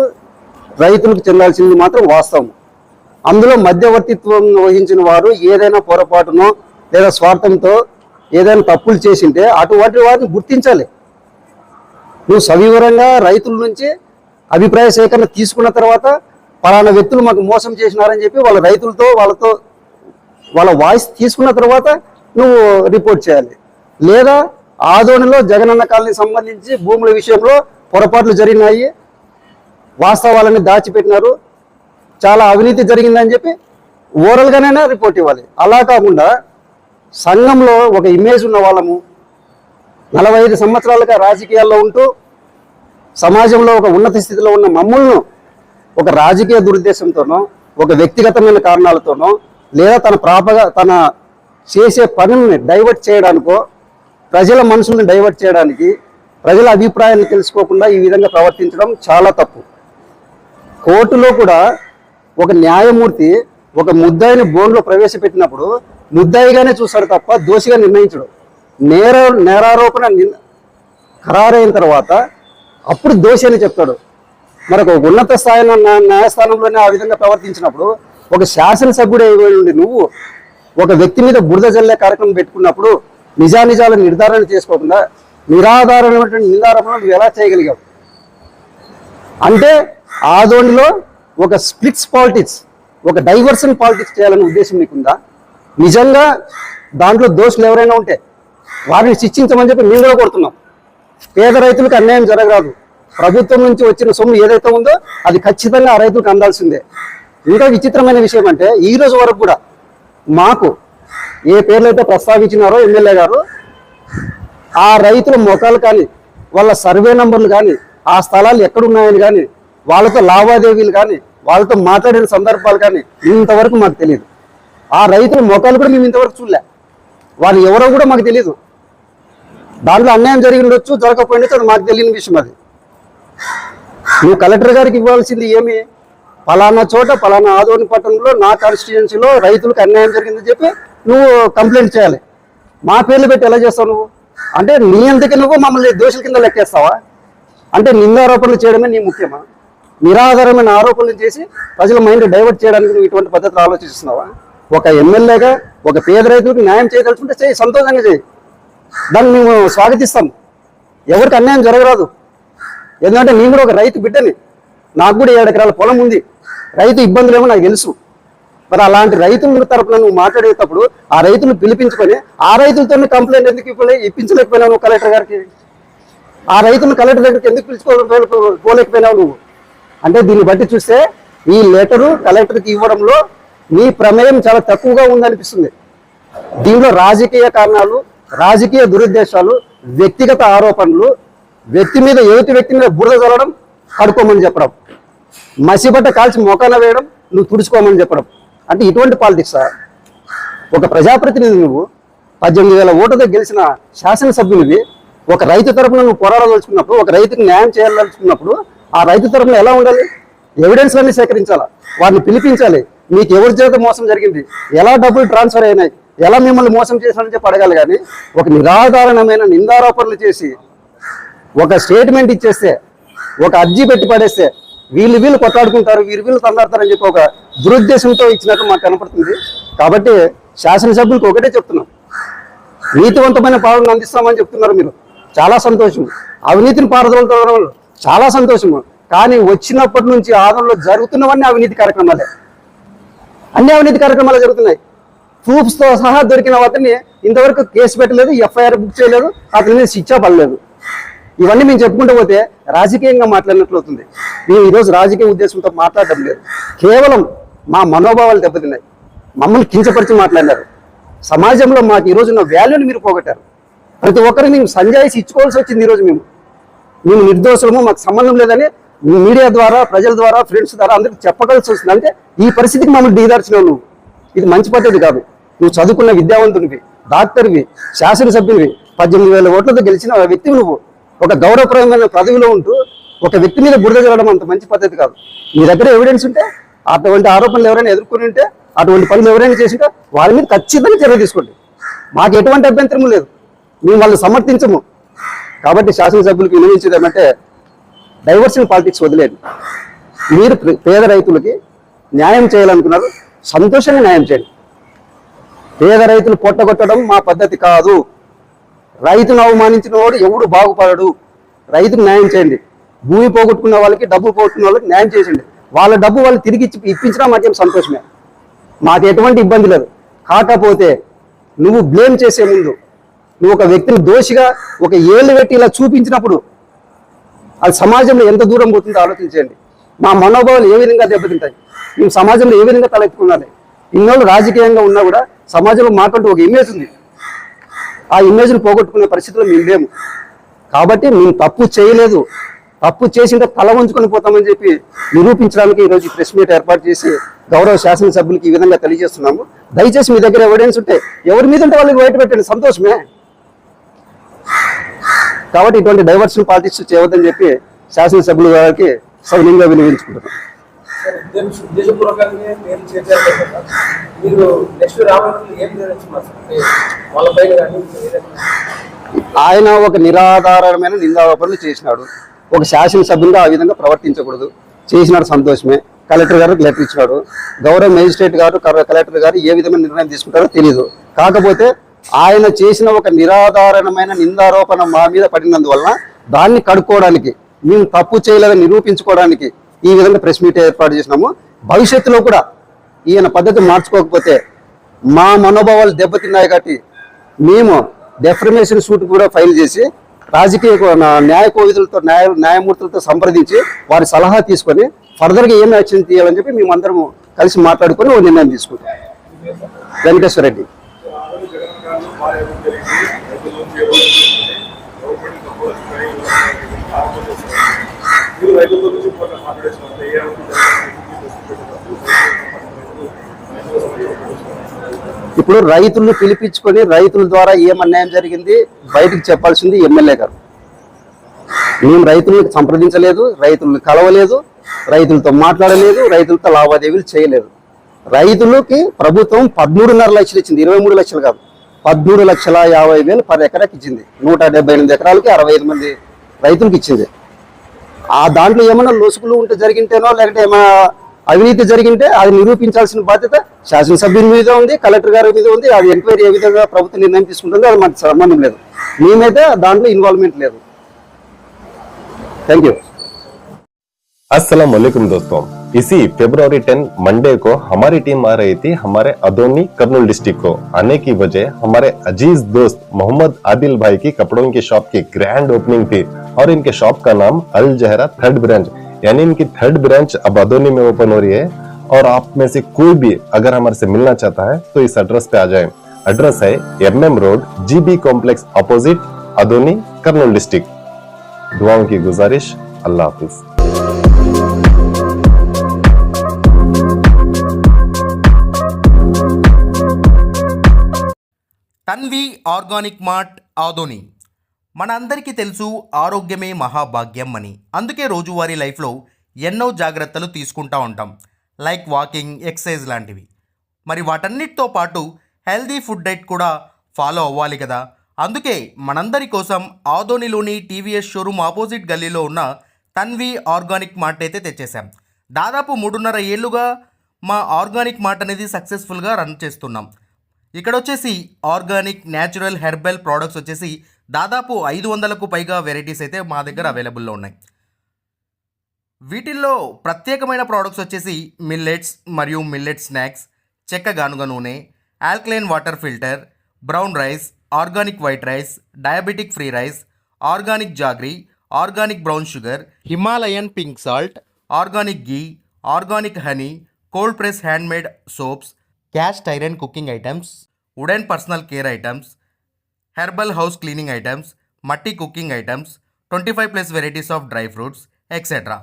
రైతులకు చెందాల్సింది మాత్రం వాస్తవం. అందులో మధ్యవర్తిత్వం వహించిన వారు ఏదైనా పొరపాటునో లేదా స్వార్థంతో ఏదైనా తప్పులు చేసింటే అటువంటి వారిని గుర్తించాలి. నువ్వు సవివరంగా రైతుల నుంచి అభిప్రాయ సేకరణ తీసుకున్న తర్వాత పలానా వ్యక్తులు మాకు మోసం చేసినారని చెప్పి వాళ్ళ వాయిస్ తీసుకున్న తర్వాత నువ్వు రిపోర్ట్ చేయాలి. లేదా ఆదోనిలో జగనన్న కాలనీకి సంబంధించి భూముల విషయంలో పొరపాట్లు జరిగినాయి, వాస్తవాలని దాచిపెట్టినారు, చాలా అవినీతి జరిగిందని చెప్పి ఓరల్గానైనా రిపోర్ట్ ఇవ్వాలి. అలా కాకుండా సంఘంలో ఒక ఇమేజ్ ఉన్న వాళ్ళము, 45 సంవత్సరాలుగా రాజకీయాల్లో ఉంటూ సమాజంలో ఒక ఉన్నత స్థితిలో ఉన్న మమ్మల్ని ఒక రాజకీయ దురుద్దేశంతోనో, ఒక వ్యక్తిగతమైన కారణాలతోనో, లేదా తన చేసే పనుల్ని డైవర్ట్ చేయడానికో, ప్రజల మనసుల్ని డైవర్ట్ చేయడానికి, ప్రజల అభిప్రాయాన్ని తెలుసుకోకుండా ఈ విధంగా ప్రవర్తించడం చాలా తప్పు. కోర్టులో కూడా ఒక న్యాయమూర్తి ఒక ముద్దాయిని బోన్లో ప్రవేశపెట్టినప్పుడు ముద్దాయిగానే చూస్తాడు తప్ప దోషిగా నిర్ణయించడు. నేరారోపణ ఖరారైన తర్వాత అప్పుడు దోషి అని చెప్తాడు. మరి ఒక ఉన్నత స్థాయిలో న్యాయస్థానంలోనే ఆ విధంగా ప్రవర్తించినప్పుడు ఒక శాసనసభ్యుడే ఉండి నువ్వు ఒక వ్యక్తి మీద బురద జల్లే కార్యక్రమం పెట్టుకున్నప్పుడు నిజానిజాలను నిర్ధారణ చేసుకోకుండా నిరాధారమైనటువంటి నిర్ధారణను నువ్వు ఎలా చేయగలిగావు? అంటే ఆదోనిలో ఒక స్ప్లిట్స్ పాలిటిక్స్, ఒక డైవర్షన్ పాలిటిక్స్ చేయాలనే ఉద్దేశం నీకుందా? నిజంగా దాంట్లో దోషులు ఎవరైనా ఉంటే వారిని శిక్షించమని చెప్పి మేము కూడా కోరుతున్నాం. పేద రైతులకు అన్యాయం జరగరాదు. ప్రభుత్వం నుంచి వచ్చిన సొమ్ము ఏదైతే ఉందో అది ఖచ్చితంగా ఆ రైతులకు అందాల్సిందే. ఇంకా విచిత్రమైన విషయం అంటే ఈ రోజు వరకు కూడా మాకు ఏ పేర్లు అయితే ప్రస్తావించినారో ఎమ్మెల్యే గారు, ఆ రైతుల మొఖాలు కానీ, వాళ్ళ సర్వే నంబర్లు కానీ, ఆ స్థలాలు ఎక్కడున్నాయని కానీ, వాళ్ళతో లావాదేవీలు కానీ, వాళ్ళతో మాట్లాడిన సందర్భాలు కానీ ఇంతవరకు మాకు తెలియదు. ఆ రైతుల మొఖాలు కూడా మేము ఇంతవరకు చూడలే. వాళ్ళు ఎవరో కూడా మాకు తెలియదు. దాంట్లో అన్యాయం జరిగి ఉండొచ్చు, జరగకపోయిండొచ్చు, అది మాకు తెలియని విషయం. అది నువ్వు కలెక్టర్ గారికి ఇవ్వాల్సింది ఏమి? ఫలానా చోట ఫలానా ఆదోని పట్టణంలో నా కాన్స్టిట్యుయెన్సీలో రైతులకు అన్యాయం జరిగిందని చెప్పి నువ్వు కంప్లైంట్ చేయాలి. మా పేర్లు పెట్టి ఎలా చేస్తావు నువ్వు? అంటే నీ అందుకే నువ్వు మమ్మల్ని దోషుల కింద లెక్కేస్తావా? అంటే నిందారోపణలు చేయడమే నీ ముఖ్యమా? నిరాధారమైన ఆరోపణలు చేసి ప్రజల మైండ్ డైవర్ట్ చేయడానికి నువ్వు ఇటువంటి పద్ధతులు ఆలోచిస్తున్నావా? ఒక ఎమ్మెల్యేగా ఒక పేద రైతులకు న్యాయం చేయదలుచుకుంటే చేయి, సంతోషంగా చేయి, దాన్ని మేము స్వాగతిస్తాం. ఎవరికి అన్యాయం జరగరాదు. ఎందుకంటే నేను కూడా ఒక రైతు బిడ్డని, నాకు కూడా 7 ఎకరాల పొలం ఉంది. రైతు ఇబ్బందులు ఏమో నాకు తెలుసు. మరి అలాంటి రైతుల తరపున నువ్వు మాట్లాడేటప్పుడు ఆ రైతులను పిలిపించుకొని ఆ రైతులతో కంప్లైంట్ ఎందుకు ఇప్పించలేకపోయినావు నువ్వు కలెక్టర్ గారికి? ఆ రైతులను కలెక్టర్ దగ్గరికి ఎందుకు పిలుచుకోలేకపోయినావు నువ్వు? అంటే దీన్ని బట్టి చూస్తే ఈ లెటరు కలెక్టర్కి ఇవ్వడంలో నీ ప్రమేయం చాలా తక్కువగా ఉందనిపిస్తుంది. దీనిలో రాజకీయ కారణాలు, రాజకీయ దురుద్దేశాలు, వ్యక్తిగత ఆరోపణలు, వ్యక్తి మీద వ్యక్తి మీద బురద చల్లడం, కడుక్కోమని చెప్పడం, మసిబట్ట కాల్చి మొఖాన వేయడం, నువ్వు తుడుచుకోమని చెప్పడం. అంటే ఇటువంటి పాలిటిక్సా? ఒక ప్రజాప్రతినిధి నువ్వు, 18,000 ఓటుతో గెలిచిన శాసనసభ్యునివి, ఒక రైతు తరపున నువ్వు పోరాడదలుచుకున్నప్పుడు, ఒక రైతుకు న్యాయం చేయాలనుకున్నప్పుడు ఆ రైతు తరపున ఎలా ఉండాలి? ఎవిడెన్స్ అన్ని సేకరించాలా, వారిని పిలిపించాలి. మీకు ఎవరి చేత మోసం జరిగింది, ఎలా డబ్బులు ట్రాన్స్ఫర్ అయినాయి, ఎలా మిమ్మల్ని మోసం చేశారని చెప్పి అడగాలి. కానీ ఒక నిరాధారణమైన నిందారోపణలు చేసి ఒక స్టేట్మెంట్ ఇచ్చేస్తే, ఒక అర్జీ పెట్టి పడేస్తే వీళ్ళు కొట్లాడుకుంటారు, వీళ్ళు తందాడతారని చెప్పి ఒక దురుద్దేశంతో ఇచ్చినట్టు మాకు కనపడుతుంది. కాబట్టి శాసనసభ్యులకు ఒకటే చెప్తున్నాం, నీతివంతమైన పాలన అందిస్తామని చెప్తున్నారు మీరు, చాలా సంతోషం. అవినీతిని పారదోలతో చాలా సంతోషము. కానీ వచ్చినప్పటి నుంచి ఆదంలో జరుగుతున్నవన్నీ అవినీతి కార్యక్రమాలే. అన్ని అవినీతి కార్యక్రమాలు జరుగుతున్నాయి. ప్రూఫ్స్తో సహా దొరికిన వాటిని ఇంతవరకు కేసు పెట్టలేదు, ఎఫ్ఐఆర్ బుక్ చేయలేదు, అతని మీద శిక్ష పడలేదు. ఇవన్నీ మేము చెప్పుకుంటూ పోతే రాజకీయంగా మాట్లాడినట్లు అవుతుంది. మేము ఈరోజు రాజకీయ ఉద్దేశంతో మాట్లాడడం లేదు. కేవలం మా మనోభావాలు దెబ్బతిన్నాయి. మమ్మల్ని కించపరిచి మాట్లాడినారు. సమాజంలో మాకు ఈరోజు ఉన్న వాల్యూని మీరు పోగొట్టారు. ప్రతి ఒక్కరిని మేము సంజాయిషి ఇచ్చుకోవాల్సి వచ్చింది. ఈరోజు మేము నిర్దోషులము, మాకు సంబంధం లేదని మీడియా ద్వారా, ప్రజల ద్వారా, ఫ్రెండ్స్ ద్వారా అందరికి చెప్పగలిసి వస్తుంది. అంటే ఈ పరిస్థితికి మమ్మల్ని దిగదార్చినావు నువ్వు. ఇది మంచి పద్ధతి కాదు. నువ్వు చదువుకున్న విద్యావంతునివి, డాక్టర్వి, శాసనసభ్యునివి, 18,000 ఓట్లతో గెలిచిన వ్యక్తివి. నువ్వు ఒక గౌరవప్రదమైన పదవిలో ఉంటూ ఒక వ్యక్తి మీద బురద జరగడం అంత మంచి పద్ధతి కాదు. మీ దగ్గర ఎవిడెన్స్ ఉంటే, అటువంటి ఆరోపణలు ఎవరైనా ఎదుర్కొని ఉంటే, అటువంటి పనులు ఎవరైనా చేసింటే వాళ్ళ మీద ఖచ్చితంగా చర్య తీసుకోండి. మాకు ఎటువంటి అభ్యంతరము లేదు, మేము వాళ్ళని సమర్థించము. కాబట్టి శాసనసభ్యులకు వినియోగించేది ఏమంటే, డైవర్షన్ పాలిటిక్స్ వదిలేదు. మీరు పేద రైతులకి న్యాయం చేయాలనుకున్నారు, సంతోషంగా న్యాయం చేయండి. పేద రైతులు పొట్టగొట్టడం మా పద్ధతి కాదు. రైతును అవమానించిన వాడు ఎవడు బాగుపడడు. రైతుకు న్యాయం చేయండి. భూమి పోగొట్టుకున్న వాళ్ళకి, డబ్బు పోగొట్టుకున్న వాళ్ళకి న్యాయం చేయండి. వాళ్ళ డబ్బు వాళ్ళు తిరిగి ఇప్పించినా మాకేం సంతోషమే, మాకు ఎటువంటి ఇబ్బంది లేదు. కాకపోతే నువ్వు బ్లేమ్ చేసే ముందు, నువ్వు ఒక వ్యక్తిని దోషిగా ఒక ఏళ్ళు పెట్టి ఇలా చూపించినప్పుడు అది సమాజంలో ఎంత దూరం పోతుందో ఆలోచించండి. మా మనోభావాలు ఏ విధంగా దెబ్బతింటాయి, మేము సమాజంలో ఏ విధంగా తలెత్తుకున్నాలి. ఇన్నోళ్ళు రాజకీయంగా ఉన్నా కూడా సమాజంలో మాకంటూ ఒక ఇమేజ్ ఉంది. ఆ ఇమేజ్ని పోగొట్టుకునే పరిస్థితిలో మేము లేము. కాబట్టి మేము తప్పు చేయలేదు, తప్పు చేసింటే తల వంచుకొని పోతామని చెప్పి నిరూపించడానికి ఈరోజు ప్రెస్ మీట్ ఏర్పాటు చేసి గౌరవ శాసనసభ్యులకి ఈ విధంగా తెలియజేస్తున్నాము. దయచేసి మీ దగ్గర ఎవిడెన్స్ ఉంటే ఎవరి మీద ఉంటే వాళ్ళకి బయట పెట్టండి, సంతోషమే. కాబట్టి ఇటువంటి డైవర్షన్ పాలిటిక్స్ చేయవద్దని చెప్పి శాసనసభ్యుల గారికి సౌన్యంగా వినియోగించుకుంటున్నాం. ఆయన ఒక నిరాధారమైన నిందారోపణలు చేసినాడు. ఒక శాసనసభ్యులుగా ఆ విధంగా ప్రవర్తించకూడదు. చేసినాడు, సంతోషమే. కలెక్టర్ గారు లెటర్ ఇచ్చినాడు. గౌరవ మేజిస్ట్రేట్ గారు కలెక్టర్ గారు ఏ విధమైన నిర్ణయం తీసుకుంటారో తెలియదు. కాకపోతే ఆయన చేసిన ఒక నిరాధారణమైన నిందారోపణ మా మీద పడినందువలన దాన్ని కడుక్కోవడానికి, మేము తప్పు చేయలేదని నిరూపించుకోవడానికి ఈ విధంగా ప్రెస్ మీట్ ఏర్పాటు చేసినాము. భవిష్యత్తులో కూడా ఈయన పద్ధతి మార్చుకోకపోతే మా మనోభావాలు దెబ్బతిన్నాయి కాబట్టి మేము డెఫర్మేషన్ సూట్ కూడా ఫైల్ చేసి రాజకీయ న్యాయ కోవిదులతో న్యాయమూర్తులతో సంప్రదించి వారి సలహా తీసుకొని ఫర్దర్గా ఏం యాక్షన్ తీయాలని చెప్పి మేమందరం కలిసి మాట్లాడుకొని ఒక నిర్ణయం తీసుకుంటాం. వెంకటేశ్వర రెడ్డి. ఇప్పుడు రైతులను పిలిపించుకొని రైతుల ద్వారా ఏం అన్యాయం జరిగింది బయటికి చెప్పాల్సింది ఎమ్మెల్యే గారు. మేము రైతులను సంప్రదించలేదు, రైతులను కలవలేదు, రైతులతో మాట్లాడలేదు, రైతులతో లావాదేవీలు చేయలేదు. రైతులకి ప్రభుత్వం 13.5 లక్షలు ఇచ్చింది, 23 లక్షలు కాదు, 13,50,000 పర్ ఎకరాకి ఇచ్చింది. 178 ఎకరాలకి 65 మంది రైతులకు ఇచ్చింది. ఆ దాంట్లో ఏమైనా లొసుగులు ఉంటే జరిగింటేనో లేకపోతే ఏమైనా అవినీతి జరిగింటే అది నిరూపించాల్సిన బాధ్యత శాసనసభ్యుల మీద ఉంది, కలెక్టర్ గారి మీద ఉంది. అది ఎంక్వైరీ ఏ విధంగా ప్రభుత్వం నిర్ణయం తీసుకుంటుందో అది మనకు సంబంధం లేదు. మేమైతే దాంట్లో ఇన్వాల్వ్మెంట్ లేదు. Thank you. अस्सलाम वालेकुम दोस्तों, इसी फरवरी 10 मंडे को हमारी टीम आ रही थी हमारे अदोनी कर्नूल डिस्ट्रिक्ट को. आने की वजह हमारे अजीज दोस्त मोहम्मद आदिल भाई की कपड़ों की शॉप की ग्रैंड ओपनिंग थी और इनके शॉप का नाम अल जहरा 3rd ब्रांच, यानी इनकी 3rd ब्रांच अब अदोनी में ओपन हो रही है. और आप में से कोई भी अगर हमारे से मिलना चाहता है तो इस एड्रेस पे आ जाए. एड्रेस है MM road GB complex opposite Adoni Kurnool district. दुआओं की गुजारिश. अल्लाह हाफिज. Tanvi organic mart Adoni. మనందరికీ తెలుసు ఆరోగ్యమే మహాభాగ్యం అని. అందుకే రోజువారీ లైఫ్లో ఎన్నో జాగ్రత్తలు తీసుకుంటూ ఉంటాం, లైక్ వాకింగ్, ఎక్సర్సైజ్ లాంటివి. మరి వాటన్నిటితో పాటు హెల్దీ ఫుడ్ డైట్ కూడా ఫాలో అవ్వాలి కదా. అందుకే మనందరి కోసం ఆదోనిలోని TVS షోరూమ్ ఆపోజిట్ గల్లీలో ఉన్న తన్వి ఆర్గానిక్ మార్ట్ అయితే తెచ్చేసాం. దాదాపు 3.5 ఏళ్ళుగా మా ఆర్గానిక్ మార్ట్ అనేది సక్సెస్ఫుల్గా రన్ చేస్తున్నాం. ఇక్కడ వచ్చేసి ఆర్గానిక్, న్యాచురల్, హెర్బల్ ప్రోడక్ట్స్ వచ్చేసి దాదాపు 500కు పైగా వెరైటీస్ అయితే మా దగ్గర అవైలబుల్లో ఉన్నాయి. వీటిల్లో ప్రత్యేకమైన ప్రోడక్ట్స్ వచ్చేసి మిల్లెట్స్ మరియు మిల్లెట్ స్నాక్స్, చెక్క గానుగ నూనె, alkaline water filter, brown rice, organic white rice, diabetic free rice, organic jaggery, organic brown sugar, Himalayan pink salt, organic ghee, organic honey, cold press handmade soaps, cast iron cooking items, wooden personal care items, herbal house cleaning items, మట్టి cooking items, 25+ varieties of dry fruits etcetera.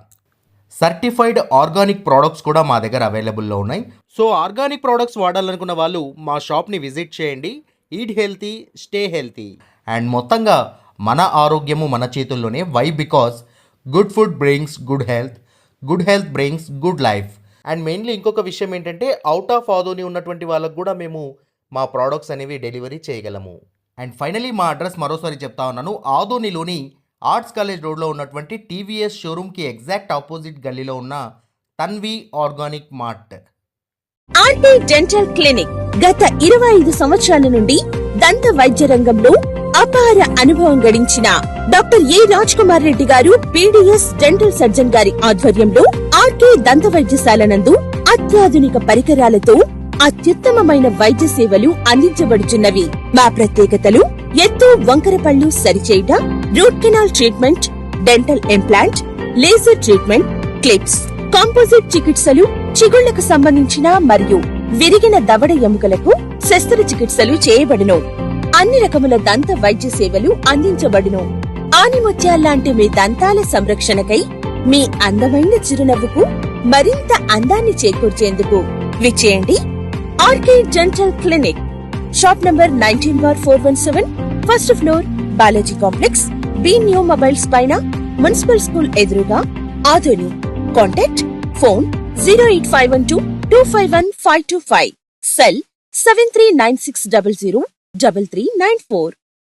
Certified organic products కూడా మా దగ్గర అవైలబుల్లో ఉన్నాయి. So organic products వాడాలనుకున్న వాళ్ళు మా షాప్ని visit చేయండి. Eat healthy, stay healthy. And మొత్తంగా మన ఆరోగ్యము మన చేతుల్లోనే. Why? Because good food brings good health, good health brings good life. And mainly ఇంకొక విషయం ఏంటంటే అవుట్ ఆఫ్ ఆదోని ఉన్నటువంటి వాళ్ళకు కూడా మేము మా ప్రోడక్ట్స్ అనేవి డెలివరీ చేయగలము. అండ్ ఫైనలీ మా అడ్రస్ మరోసారి చెప్తా ఉన్నాను. ఆదోనిలోని ఆర్ట్స్ కాలేజ్ రోడ్లో ఉన్నటువంటి TVS షోరూమ్కి ఎగ్జాక్ట్ ఆపోజిట్ గల్లీలో ఉన్న Tanvi organic mart. RT dental clinic గత 25 సంవత్సరాల నుండి దంత వైద్య రంగంలో అపార అనుభవం గడించిన డాక్టర్ ఏ రాజ్ కుమార్ రెడ్డి గారు PDS డెంటల్ సర్జన్ గారి ఆధ్వర్యంలో ఆర్కే దంత వైద్యశాల నందు అత్యాధునిక పరికరాలతో అత్యుత్తమమైన వైద్య సేవలు అందించబడుచున్నవి. మా ప్రత్యేకతలు: ఎత్తు వంకర పళ్ళు సరిచేయుట, root canal treatment, dental implant, laser treatment, clips, composite చికిత్సలు, చిగుళ్లకు సంబంధించిన మరియు విరిగిన దవడ ఎముకలకు శస్త్రచికిత్సలు చేయబడును. అన్ని రకముల దంత వైద్య సేవలు అందించబడును. ఆనిముత్యాల్లాంటి మీ దంతాల సంరక్షణకై మీ అందమైన చిరునవ్వుకు మరింత అందాన్ని చేకూర్చేందుకు విచ్చేయండి RK dental clinic. Shop number 19/417, first floor, Balaji complex, B new mobiles పైన, మున్సిపల్ స్కూల్ ఎదురుగా, ఆదోని. Contact phone 08512251525, cell 7396003394.